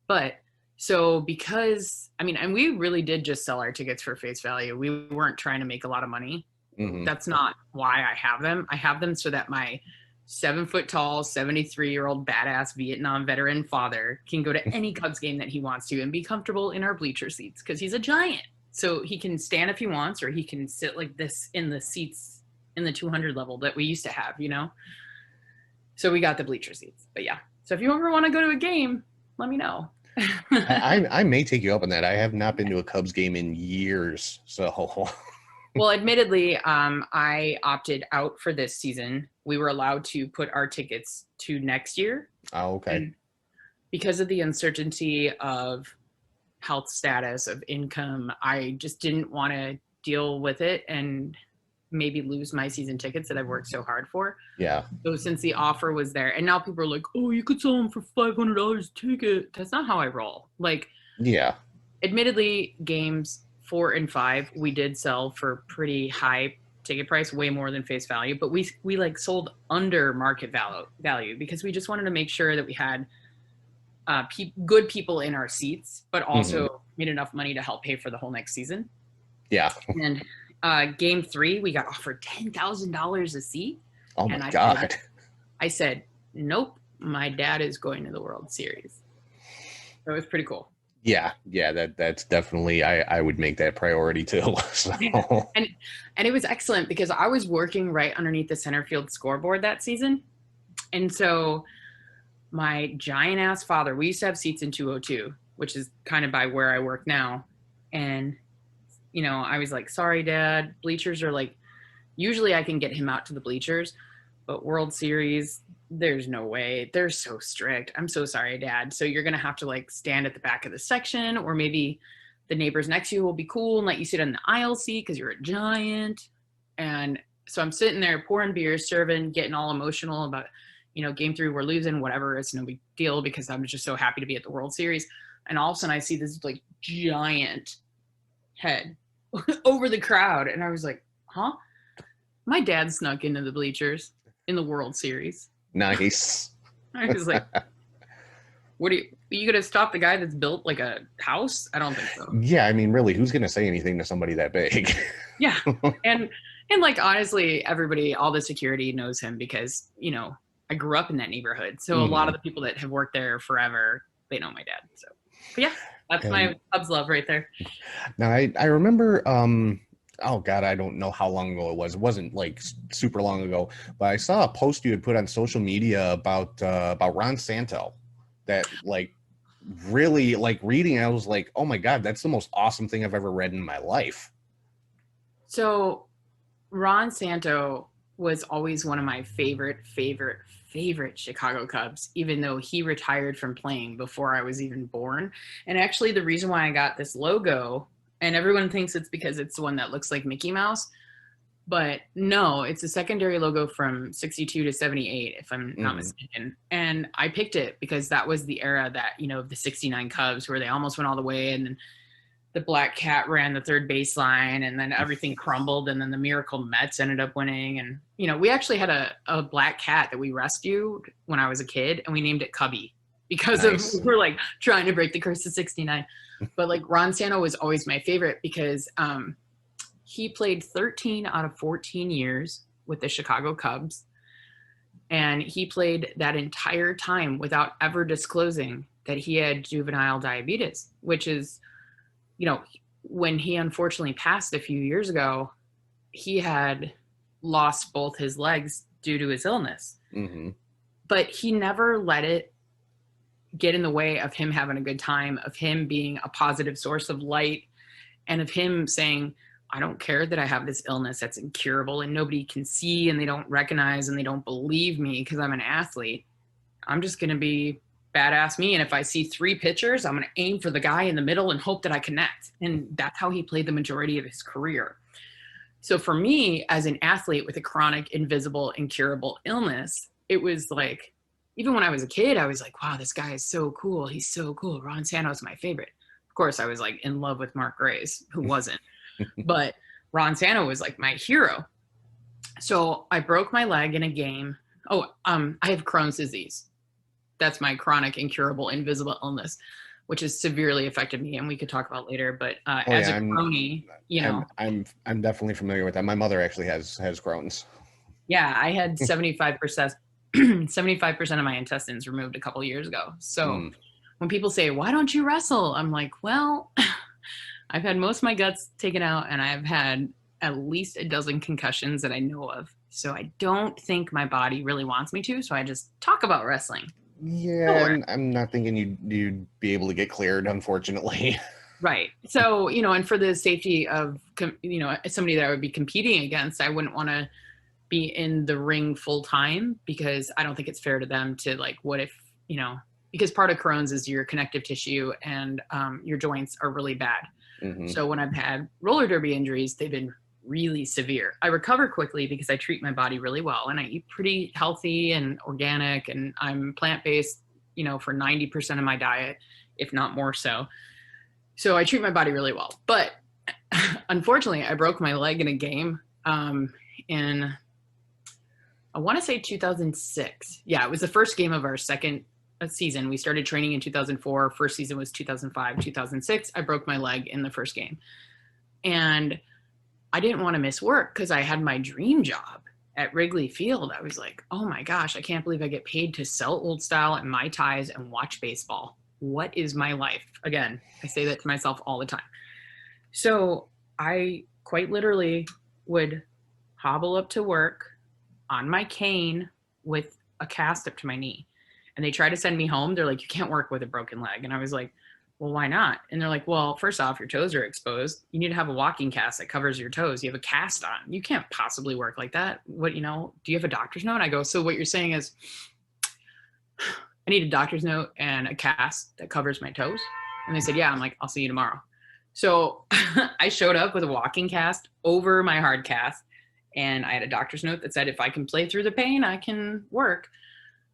But so because, and we really did just sell our tickets for face value. We weren't trying to make a lot of money. That's not why I have them. I have them so that my 7-foot-tall, 73-year-old badass Vietnam veteran father can go to any Cubs game that he wants to and be comfortable in our bleacher seats because he's a giant. So he can stand if he wants, or he can sit like this in the seats in the 200 level that we used to have, So we got the bleacher seats. But yeah, so if you ever want to go to a game, let me know. I may take you up on that. I have not been to a Cubs game in years, so... Well, admittedly, I opted out for this season. We were allowed to put our tickets to next year. Oh, okay. And because of the uncertainty of health status, of income, I just didn't want to deal with it and maybe lose my season tickets that I've worked so hard for. Yeah. So since the offer was there, and now people are like, oh, you could sell them for $500 a ticket. That's not how I roll. Yeah. Admittedly, games 4 and 5 we did sell for pretty high ticket price, way more than face value, but we sold under market value because we just wanted to make sure that we had good people in our seats, but also made enough money to help pay for the whole next season. Yeah. And game 3 we got offered $10,000 a seat. Oh my God. I said nope, my dad is going to the World Series. So it was pretty cool. Yeah, that's definitely, I would make that priority too. So. And it was excellent because I was working right underneath the center field scoreboard that season. And so my giant ass father, we used to have seats in 202, which is kind of by where I work now. And, I was like, sorry, Dad, bleachers are usually I can get him out to the bleachers, but World Series, there's no way. They're so strict. I'm so sorry, Dad. So you're going to have to stand at the back of the section, or maybe the neighbors next to you will be cool and let you sit in the aisle seat because you're a giant. And so I'm sitting there pouring beer, serving, getting all emotional about, game 3, we're losing, whatever. It's no big deal because I'm just so happy to be at the World Series. And all of a sudden I see this giant head over the crowd. And I was like, huh? My dad snuck into the bleachers in the World Series. Nice. I was like, what are you going to stop the guy that's built like a house? I don't think so. Yeah. Really, who's going to say anything to somebody that big? Yeah. And honestly, everybody, all the security knows him because, I grew up in that neighborhood. So a lot of the people that have worked there forever, they know my dad. So, but yeah, that's my Cubs love right there. Now I remember, oh God, I don't know how long ago it was. It wasn't super long ago, but I saw a post you had put on social media about Ron Santo that really reading. I was like, oh my God, that's the most awesome thing I've ever read in my life. So Ron Santo was always one of my favorite Chicago Cubs, even though he retired from playing before I was even born. And actually the reason why I got this logo, and everyone thinks it's because it's the one that looks like Mickey Mouse, but no, it's a secondary logo from 62 to 78, if I'm not mistaken. And I picked it because that was the era that, the 69 Cubs where they almost went all the way, and then the Black Cat ran the third baseline, and then everything crumbled, and then the Miracle Mets ended up winning. And, we actually had a black cat that we rescued when I was a kid, and we named it Cubby. because Nice. of we're like trying to break the curse of 69. But like Ron Santo was always my favorite because he played 13 out of 14 years with the Chicago Cubs. And he played that entire time without ever disclosing that he had juvenile diabetes, which is, you know, when he unfortunately passed a few years ago, he had lost both his legs due to his illness. Mm-hmm. But he never let it get in the way of him having a good time, of him being a positive source of light, and of him saying, I don't care that I have this illness that's incurable and nobody can see and they don't recognize and they don't believe me because I'm an athlete. I'm just going to be badass me. And if I see 3 pitchers, I'm going to aim for the guy in the middle and hope that I connect. And that's how he played the majority of his career. So for me, as an athlete with a chronic, invisible, incurable illness, it was like, even when I was a kid, I was like, wow, this guy is so cool. He's so cool. Ron Santo's my favorite. Of course, I was like in love with Mark Grace, who wasn't. But Ron Santo was like my hero. So I broke my leg in a game. I have Crohn's disease. That's my chronic, incurable, invisible illness, which has severely affected me, and we could talk about later. But as a crony, you know, I'm definitely familiar with that. My mother actually has Crohn's. Yeah, I had 75% of my intestines removed a couple of years ago. So when people say, "Why don't you wrestle?" I'm like, well, I've had most of my guts taken out, and I've had at least a dozen concussions that I know of. So I don't think my body really wants me to. So I just talk about wrestling. Yeah, I'm not thinking you'd be able to get cleared, unfortunately. Right. So, you know, and for the safety of, you know, somebody that I would be competing against, I wouldn't want to be in the ring full time because I don't think it's fair to them to like, what if, you know, because part of Crohn's is your connective tissue and your joints are really bad. Mm-hmm. So when I've had roller derby injuries, they've been really severe. I recover quickly because I treat my body really well and I eat pretty healthy and organic and I'm plant-based, you know, for 90% of my diet, if not more so. So I treat my body really well. But unfortunately, I broke my leg in a game in, I want to say 2006. Yeah, it was the first game of our second season. We started training in 2004. First season was 2005, 2006. I broke my leg in the first game. And I didn't want to miss work because I had my dream job at Wrigley Field. I was like, oh my gosh, I can't believe I get paid to sell old style and Mai Tais and watch baseball. What is my life? Again, I say that to myself all the time. So I quite literally would hobble up to work on my cane with a cast up to my knee. And they try to send me home. They're like, you can't work with a broken leg. And I was like, well, why not? And they're like, well, first off, your toes are exposed. You need to have a walking cast that covers your toes. You have a cast on. You can't possibly work like that. What, you know, do you have a doctor's note? And I go, so what you're saying is I need a doctor's note and a cast that covers my toes. And they said, yeah. I'm like, I'll see you tomorrow. So I showed up with a walking cast over my hard cast. And I had a doctor's note that said, if I can play through the pain, I can work.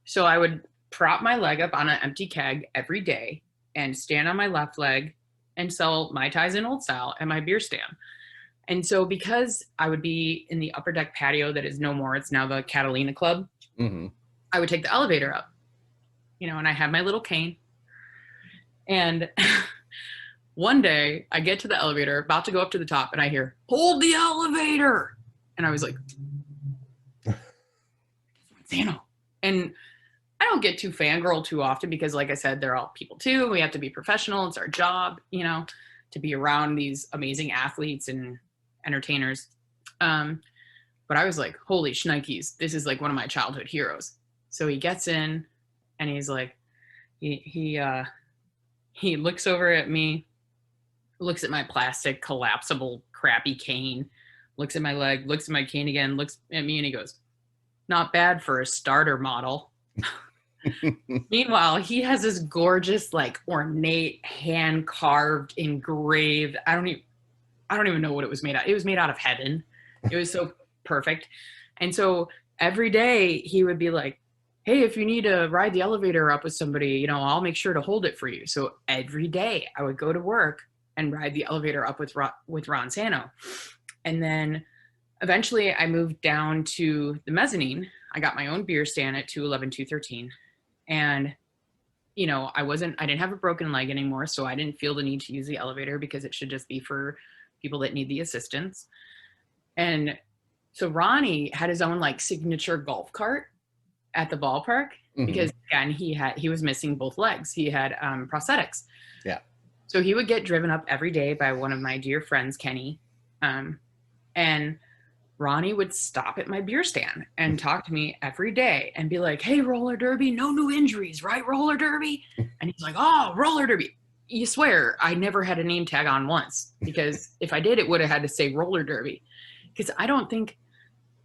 So I would prop my leg up on an empty keg every day and stand on my left leg and sell Mai Tais in old style at my beer stand. And so because I would be in the upper deck patio that is no more, it's now the Catalina Club, mm-hmm. I would take the elevator up, you know, and I had my little cane. And one day I get to the elevator, about to go up to the top, and I hear, hold the elevator. And I was like, Sano. And I don't get too fangirl too often because, like I said, they're all people too. We have to be professional. It's our job, you know, to be around these amazing athletes and entertainers. But I was like, holy shnikes, this is like one of my childhood heroes. So he gets in and he's like, he looks over at me, looks at my plastic collapsible crappy cane, looks at my leg, looks at my cane again, looks at me, and he goes, not bad for a starter model. Meanwhile, he has this gorgeous, like ornate, hand carved, engraved. I don't even know what it was made out. It was made out of heaven. It was so perfect. And so every day he would be like, hey, if you need to ride the elevator up with somebody, you know, I'll make sure to hold it for you. So every day I would go to work and ride the elevator up with Ron Santo. And then eventually I moved down to the mezzanine. I got my own beer stand at 211, 213. And you know, I didn't have a broken leg anymore, so I didn't feel the need to use the elevator because it should just be for people that need the assistance. And so Ronnie had his own like signature golf cart at the ballpark because again, he was missing both legs. He had prosthetics. Yeah. So he would get driven up every day by one of my dear friends, Kenny. And Ronnie would stop at my beer stand and talk to me every day and be like, hey, roller derby, no new injuries, right? Roller derby. And he's like, oh, roller derby. You swear I never had a name tag on once, because if I did, it would have had to say roller derby. Because I don't think,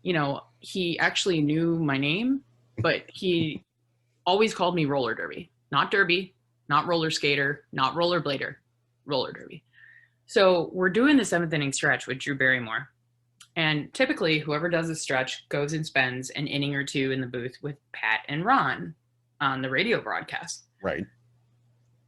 you know, he actually knew my name, but he always called me roller derby, not derby, not roller skater, not roller blader, roller derby. So we're doing the 7th inning stretch with Drew Barrymore. And typically whoever does the stretch goes and spends an inning or two in the booth with Pat and Ron on the radio broadcast. Right.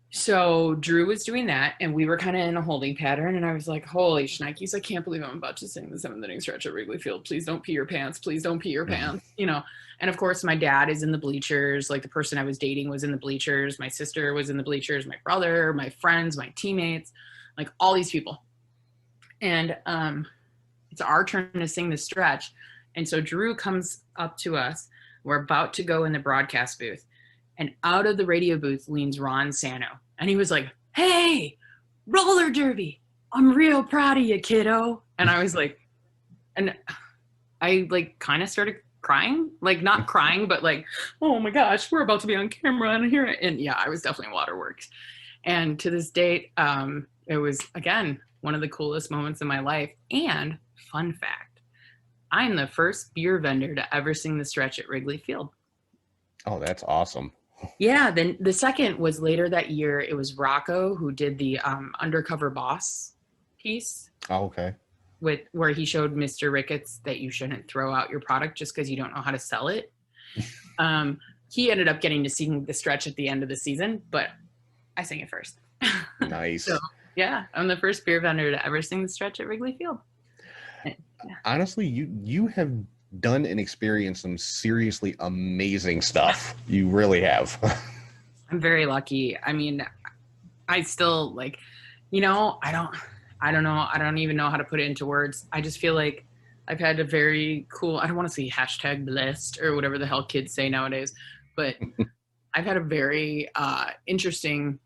So Drew was doing that, and we were kind of in a holding pattern, and I was like, holy shnikes, I can't believe I'm about to sing the 7th inning stretch at Wrigley Field. Please don't pee your pants. Please don't pee your pants. You know, and of course my dad is in the bleachers. Like the person I was dating was in the bleachers. My sister was in the bleachers, my brother, my friends, my teammates, like all these people. And it's our turn to sing the stretch. And so Drew comes up to us. We're about to go in the broadcast booth. And out of the radio booth leans Ron Sano. And he was like, hey, roller derby, I'm real proud of you, kiddo. And I was like, and I like kind of started crying, like not crying, but like, oh my gosh, we're about to be on camera and hear it. And yeah, I was definitely waterworks. And to this date, it was, again, one of the coolest moments in my life. And fun fact, I'm the first beer vendor to ever sing the stretch at Wrigley Field. Oh, that's awesome. Yeah, then the second was later that year. It was Rocco who did the Undercover Boss piece. Oh, okay. Where he showed Mr. Ricketts that you shouldn't throw out your product just because you don't know how to sell it. He ended up getting to sing the stretch at the end of the season, but I sang it first. Nice. So, yeah, I'm the first beer vendor to ever sing the stretch at Wrigley Field. Yeah. Honestly, you have done and experienced some seriously amazing stuff. You really have. I'm very lucky. I mean, I still like, you know, I don't know. I don't even know how to put it into words. I just feel like I've had a very cool, I don't want to say hashtag blessed or whatever the hell kids say nowadays, but I've had a very interesting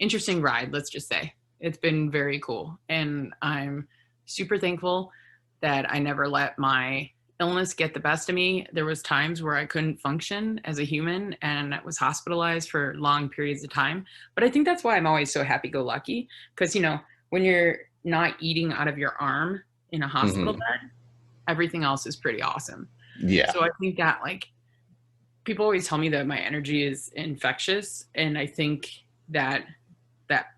ride, let's just say. It's been very cool. And I'm super thankful that I never let my illness get the best of me. There was times where I couldn't function as a human and I was hospitalized for long periods of time. But I think that's why I'm always so happy-go-lucky, because, you know, when you're not eating out of your arm in a hospital bed, everything else is pretty awesome. Yeah. So I think that, like, people always tell me that my energy is infectious. And I think that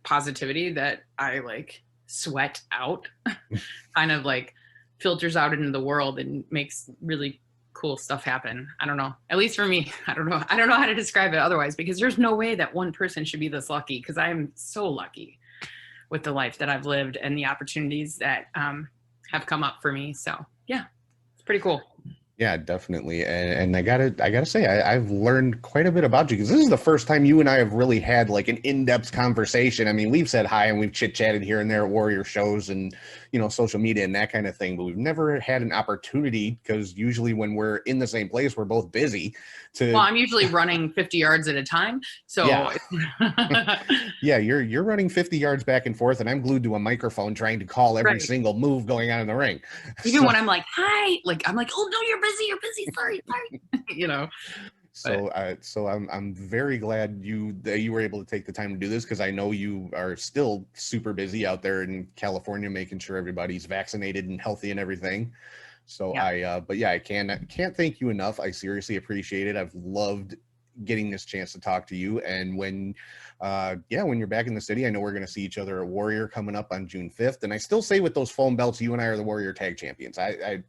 positivity that I like sweat out kind of like filters out into the world and makes really cool stuff happen. I don't know. At least for me, I don't know how to describe it otherwise, because there's no way that one person should be this lucky, because I am so lucky with the life that I've lived and the opportunities that have come up for me. So yeah, it's pretty cool. Yeah, definitely. And I gotta say, I've learned quite a bit about you, because this is the first time you and I have really had like an in-depth conversation. I mean, we've said hi and we've chit-chatted here and there at Warrior shows and, you know, social media and that kind of thing, but we've never had an opportunity, because usually when we're in the same place, we're both busy. Well, I'm usually running 50 yards at a time. So yeah, yeah, you're running 50 yards back and forth, and I'm glued to a microphone trying to call every single move going on in the ring. Even when I'm like, hi, like, I'm like, oh no, you're busy. Sorry. You know? So I'm very glad that you were able to take the time to do this, because I know you are still super busy out there in California, making sure everybody's vaccinated and healthy and everything. So yeah. I can't thank you enough. I seriously appreciate it. I've loved getting this chance to talk to you. And when you're back in the city, I know we're going to see each other at Warrior coming up on June 5th. And I still say with those foam belts, you and I are the Warrior Tag Champions. I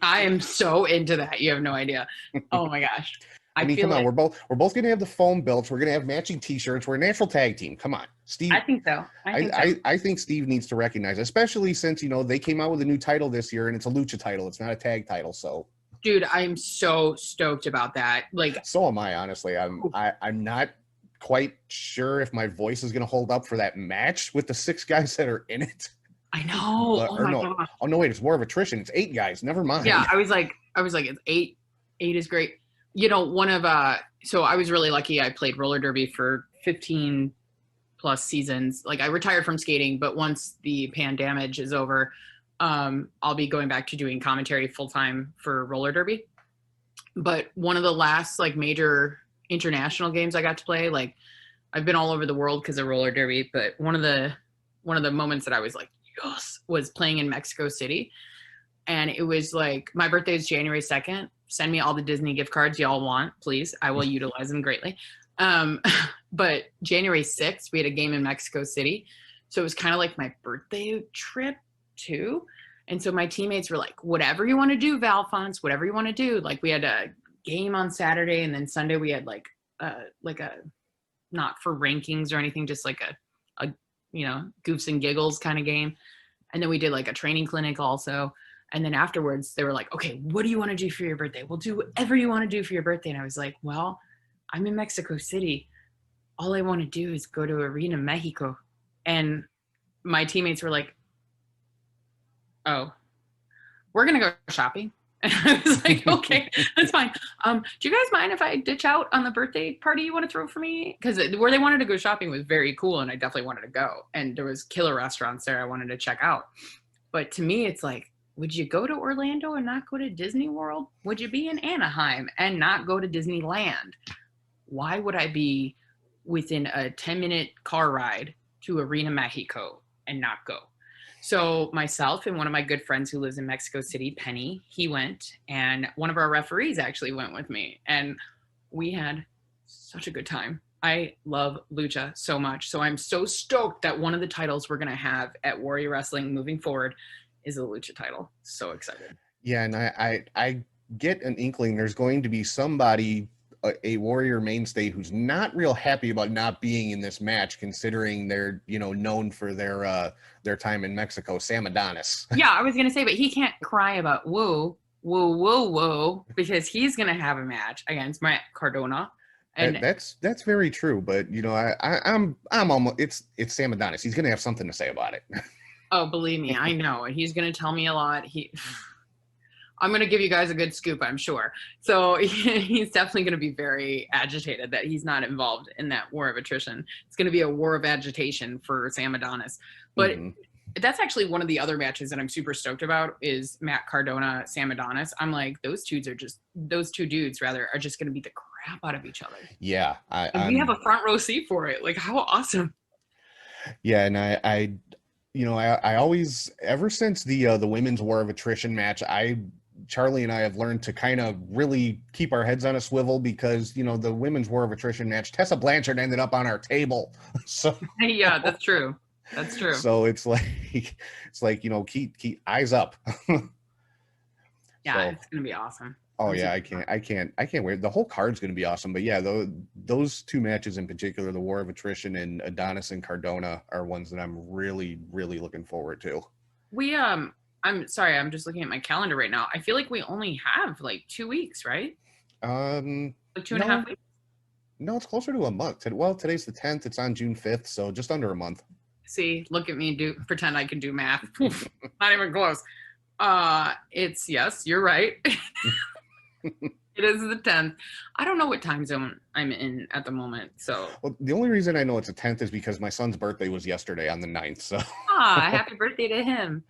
am so into that. You have no idea. Oh my gosh. I mean, come on, we're both going to have the foam belts. We're going to have matching T-shirts. We're a natural tag team. Come on, Steve. I think so. I think Steve needs to recognize, especially since, you know, they came out with a new title this year, and it's a lucha title. It's not a tag title. So, dude, I'm so stoked about that. Like, so am I. Honestly, I'm not quite sure if my voice is going to hold up for that match with the 6 guys that are in it. I know. But, Oh or my no. gosh. Oh no, wait, it's War of Attrition. It's 8 guys. Never mind. Yeah, I was like, it's 8. 8 is great. You know, so I was really lucky. I played roller derby for 15 plus seasons. Like, I retired from skating, but once the pandemic is over, I'll be going back to doing commentary full time for roller derby. But one of the last like major international games I got to play, like I've been all over the world because of roller derby, but one of the moments that I was like, yes, was playing in Mexico City. And it was like, my birthday is January 2nd. Send me all the Disney gift cards y'all want, please. I will utilize them greatly. But January 6th, we had a game in Mexico City. So it was kind of like my birthday trip too. And so my teammates were like, whatever you want to do, Valfonce, whatever you want to do. Like, we had a game on Saturday, and then Sunday we had like a, not for rankings or anything, just like a you know, goofs and giggles kind of game. And then we did like a training clinic also. And then afterwards they were like, okay, what do you want to do for your birthday? We'll do whatever you want to do for your birthday. And I was like, well, I'm in Mexico City. All I want to do is go to Arena Mexico. And my teammates were like, oh, we're going to go shopping. And I was like, okay, that's fine. Do you guys mind if I ditch out on the birthday party you want to throw for me? Because where they wanted to go shopping was very cool, and I definitely wanted to go. And there was killer restaurants there I wanted to check out. But to me, it's like, would you go to Orlando and not go to Disney World? Would you be in Anaheim and not go to Disneyland? Why would I be within a 10-minute car ride to Arena Mexico and not go? So myself and one of my good friends who lives in Mexico City, Penny, he went, and one of our referees actually went with me, and we had such a good time. I love lucha so much. So I'm so stoked that one of the titles we're going to have at Warrior Wrestling moving forward is a lucha title. So excited. Yeah, and I get an inkling there's going to be somebody, a Warrior mainstay, who's not real happy about not being in this match, considering they're, you know, known for their time in Mexico. Sam Adonis. Yeah, I was gonna say, but he can't cry about whoa, because he's gonna have a match against Matt Cardona. And that's very true. But you know, I'm almost, it's Sam Adonis. He's gonna have something to say about it. Oh, believe me, I know. He's gonna tell me a lot. I'm going to give you guys a good scoop, I'm sure. So he's definitely going to be very agitated that he's not involved in that war of attrition. It's going to be a war of agitation for Sam Adonis. But that's actually one of the other matches that I'm super stoked about is Matt Cardona, Sam Adonis. I'm like, those two dudes are just going to beat the crap out of each other. Yeah. And we have a front row seat for it. Like, how awesome. Yeah. And I always, ever since the women's war of attrition match, Charlie and I have learned to kind of really keep our heads on a swivel because, you know, the women's war of attrition match, Tessa Blanchard ended up on our table. So yeah, that's true. That's true. So it's like, you know, keep eyes up. Yeah, so, it's going to be awesome. Oh yeah, I can't wait. The whole card's going to be awesome. But yeah, those two matches in particular, the War of Attrition and Adonis and Cardona, are ones that I'm really, really looking forward to. I'm sorry, I'm just looking at my calendar right now. I feel like we only have like 2 weeks, right? Like 2.5 weeks. No, it's closer to a month. Well, today's the 10th. It's on June 5th, so just under a month. See, look at me pretend I can do math. Not even close. Yes, you're right. It is the 10th. I don't know what time zone I'm in at the moment. So well, the only reason I know it's a 10th is because my son's birthday was yesterday on the 9th. So happy birthday to him.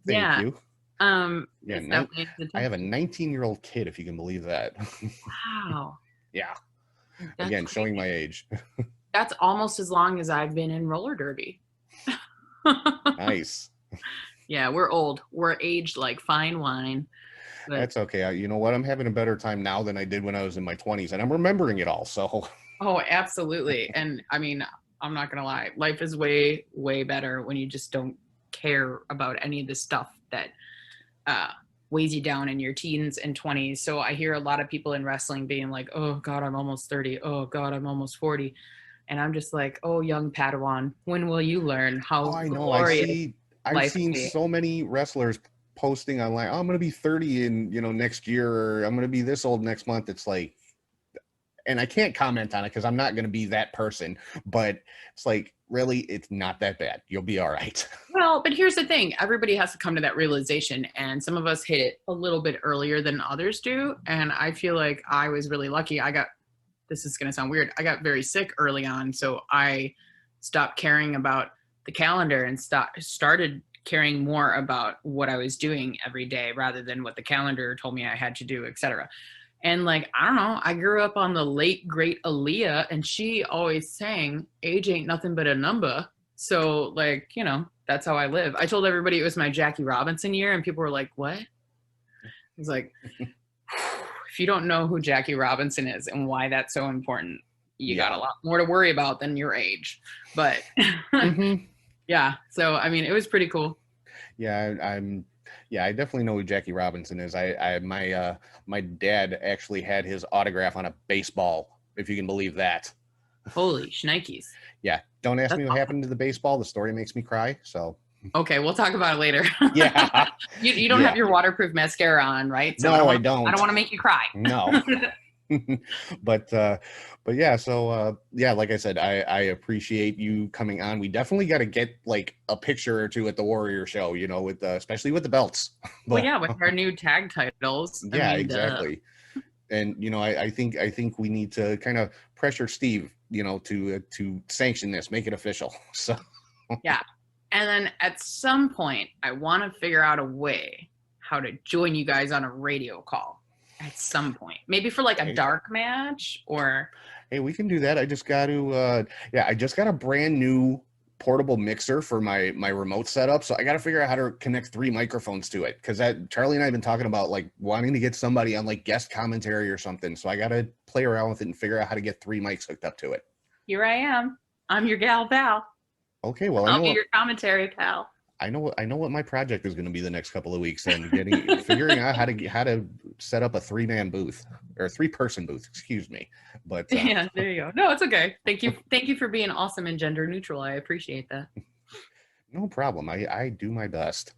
Thank you. Yeah, I have a 19-year-old kid, if you can believe that. Wow. Yeah. That's Again, crazy. showing my age. That's almost as long as I've been in roller derby. Nice. Yeah, we're old. We're aged like fine wine. But That's okay. You know what? I'm having a better time now than I did when I was in my 20s, and I'm remembering it all. So. Oh, absolutely. And I mean, I'm not going to lie. Life is way, way better when you just don't care about any of the stuff that weighs you down in your teens and 20s. So I hear a lot of people in wrestling being like, oh, God, I'm almost 30. Oh, God, I'm almost 40. And I'm just like, oh, young Padawan, when will you learn how I know. glorious I've seen can be? so many wrestlers posting online, oh, I'm going to be 30 in, you know, next year, or I'm going to be this old next month. It's like, and I can't comment on it because I'm not going to be that person, but it's like, really, it's not that bad. You'll be all right. Well, but here's the thing. Everybody has to come to that realization, and some of us hit it a little bit earlier than others do. And I feel like I was really lucky. This is going to sound weird. I got very sick early on, so I stopped caring about the calendar and started caring more about what I was doing every day rather than what the calendar told me I had to do, etc. And like, I don't know, I grew up on the late great Aaliyah, and she always sang, age ain't nothing but a number. So like, you know, that's how I live. I told everybody it was my Jackie Robinson year, and people were like, what? I was like, if you don't know who Jackie Robinson is and why that's so important, you got a lot more to worry about than your age. But yeah, so I mean, it was pretty cool. Yeah, I definitely know who Jackie Robinson is. My dad actually had his autograph on a baseball, if you can believe that. Holy shnikes. Yeah, don't ask me what happened to the baseball. The story makes me cry. So okay, we'll talk about it later. Yeah. you don't have your waterproof mascara on, right? So no, I don't. I don't want to make you cry. No. but yeah, so yeah, like I said, I appreciate you coming on. We definitely got to get like a picture or two at the Warrior show, you know, with especially with the belts. Well, yeah, with our new tag titles. Yeah, exactly. And you know, I think we need to kind of pressure Steve, you know, to sanction this, make it official. So yeah, and then at some point, I want to figure out a way how to join you guys on a radio call. At some point, maybe for like a dark match, or hey, we can do that. I just got to I just got a brand new portable mixer for my remote setup, so I got to figure out how to connect 3 microphones to it, because that Charlie and I have been talking about like wanting to get somebody on like guest commentary or something, so I got to play around with it and figure out how to get 3 mics hooked up to it. Here I am. I'm your gal pal. Okay, well, I'll be your commentary pal. I know what my project is going to be the next couple of weeks, and figuring out how to set up a 3-man booth or a 3-person booth, excuse me. But yeah, there you go. No, it's okay. Thank you for being awesome and gender neutral. I appreciate that. No problem. I do my best.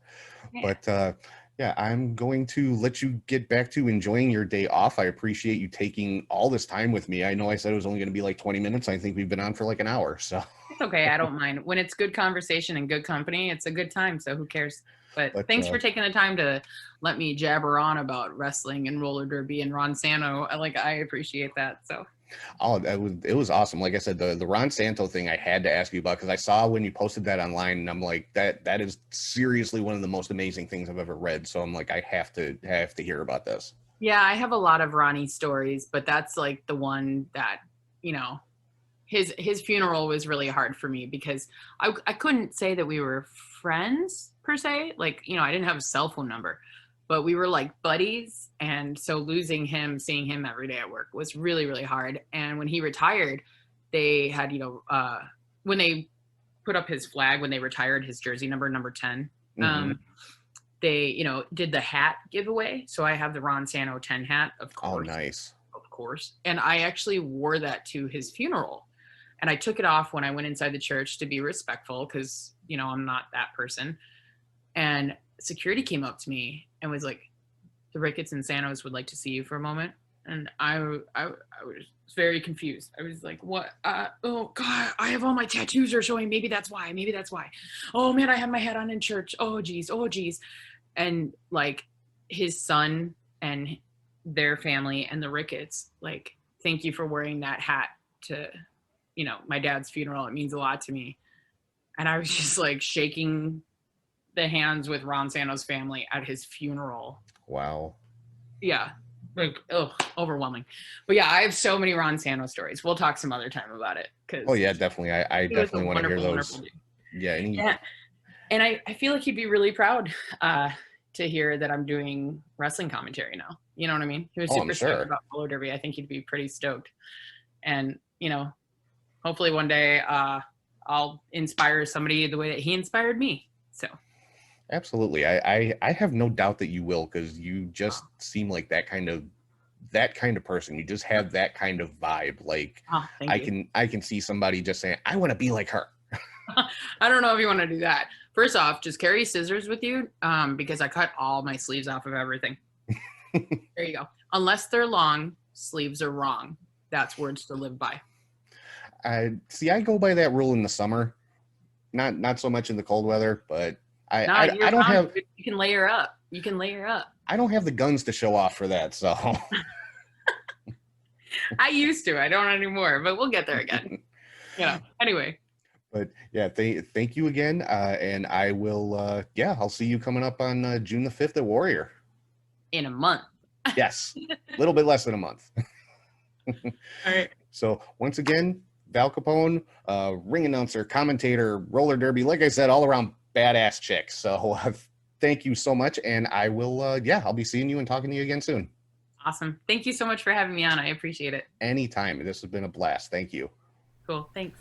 Yeah. But yeah, I'm going to let you get back to enjoying your day off. I appreciate you taking all this time with me. I know I said it was only going to be like 20 minutes. I think we've been on for like an hour. So it's okay. I don't mind. When it's good conversation and good company, it's a good time. So who cares? But thanks for taking the time to let me jabber on about wrestling and roller derby and Ron Santo. I appreciate that. So. Oh, it was awesome. Like I said, the Ron Santo thing I had to ask you about, because I saw when you posted that online, and I'm like, that is seriously one of the most amazing things I've ever read. So I'm like, I have to hear about this. Yeah, I have a lot of Ronnie stories, but that's like the one that, you know, his funeral was really hard for me, because I couldn't say that we were friends per se. Like, you know, I didn't have a cell phone number, but we were like buddies. And so losing him, seeing him every day at work was really, really hard. And when he retired, they had, you know, when they put up his flag, when they retired his jersey number 10, they, you know, did the hat giveaway. So I have the Ron Santo 10 hat, of course. Oh, nice. Of course. And I actually wore that to his funeral. And I took it off when I went inside the church to be respectful, because, you know, I'm not that person. And security came up to me and was like, the Ricketts and Santos would like to see you for a moment. And I was very confused. I was like, what? Oh God, I have all my tattoos are showing. Maybe that's why. Oh man, I have my hat on in church. Oh geez. And like his son and their family and the Ricketts, like, thank you for wearing that hat to, you know, my dad's funeral. It means a lot to me. And I was just like shaking the hands with Ron Santo's family at his funeral. Wow. Yeah. Like, overwhelming. But yeah, I have so many Ron Santo stories. We'll talk some other time about it. Oh yeah, definitely. I definitely want to hear those. Yeah. And I feel like he'd be really proud to hear that I'm doing wrestling commentary now. You know what I mean? He was super stoked about roller derby. I think he'd be pretty stoked. And, you know, hopefully one day I'll inspire somebody the way that he inspired me. So. Absolutely. I have no doubt that you will, because you just seem like that kind of person. You just have that kind of vibe. Like, I can see somebody just saying, I want to be like her. I don't know if you want to do that. First off, just carry scissors with you, because I cut all my sleeves off of everything. There you go. Unless they're long, sleeves are wrong. that's words to live by. I go by that rule in the summer, not so much in the cold weather, but I don't have. You can layer up. You can layer up. I don't have the guns to show off for that, so. I used to. I don't anymore, but we'll get there again. Anyway. But yeah, thank you again, and I will. I'll see you coming up on June the 5th at Warrior. In a month. Yes, a little bit less than a month. All right. So once again, Val Capone, ring announcer, commentator, roller derby, like I said, all around badass chick. So thank you so much, and I will. I'll be seeing you and talking to you again soon. Awesome. Thank you so much for having me on. I appreciate it. Anytime. This has been a blast. Thank you. Cool. Thanks.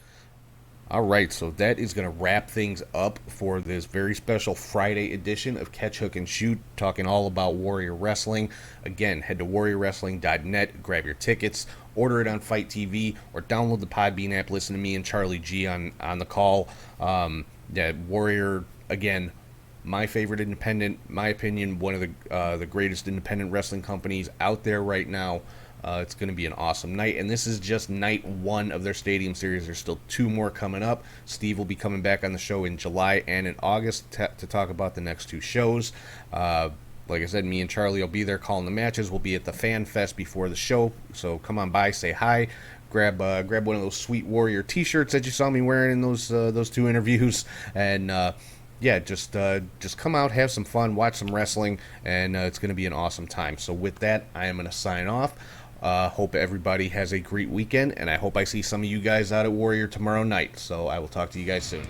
All right, so that is going to wrap things up for this very special Friday edition of Catch, Hook, and Shoot, talking all about Warrior Wrestling. Again, head to warriorwrestling.net, grab your tickets, order it on Fight TV, or download the Podbean app. Listen to me and Charlie G on the call. Warrior, again, my favorite independent, my opinion, one of the greatest independent wrestling companies out there right now. It's going to be an awesome night, and this is just night 1 of their Stadium Series. There's still 2 more coming up. Steve will be coming back on the show in July and in August to talk about the next 2 shows. Like I said, me and Charlie will be there calling the matches. We'll be at the Fan Fest before the show, so come on by, say hi, grab one of those sweet Warrior T-shirts that you saw me wearing in those 2 interviews, and just come out, have some fun, watch some wrestling, and it's going to be an awesome time. So with that, I am going to sign off. Hope everybody has a great weekend, and I hope I see some of you guys out at Warrior tomorrow night. So I will talk to you guys soon.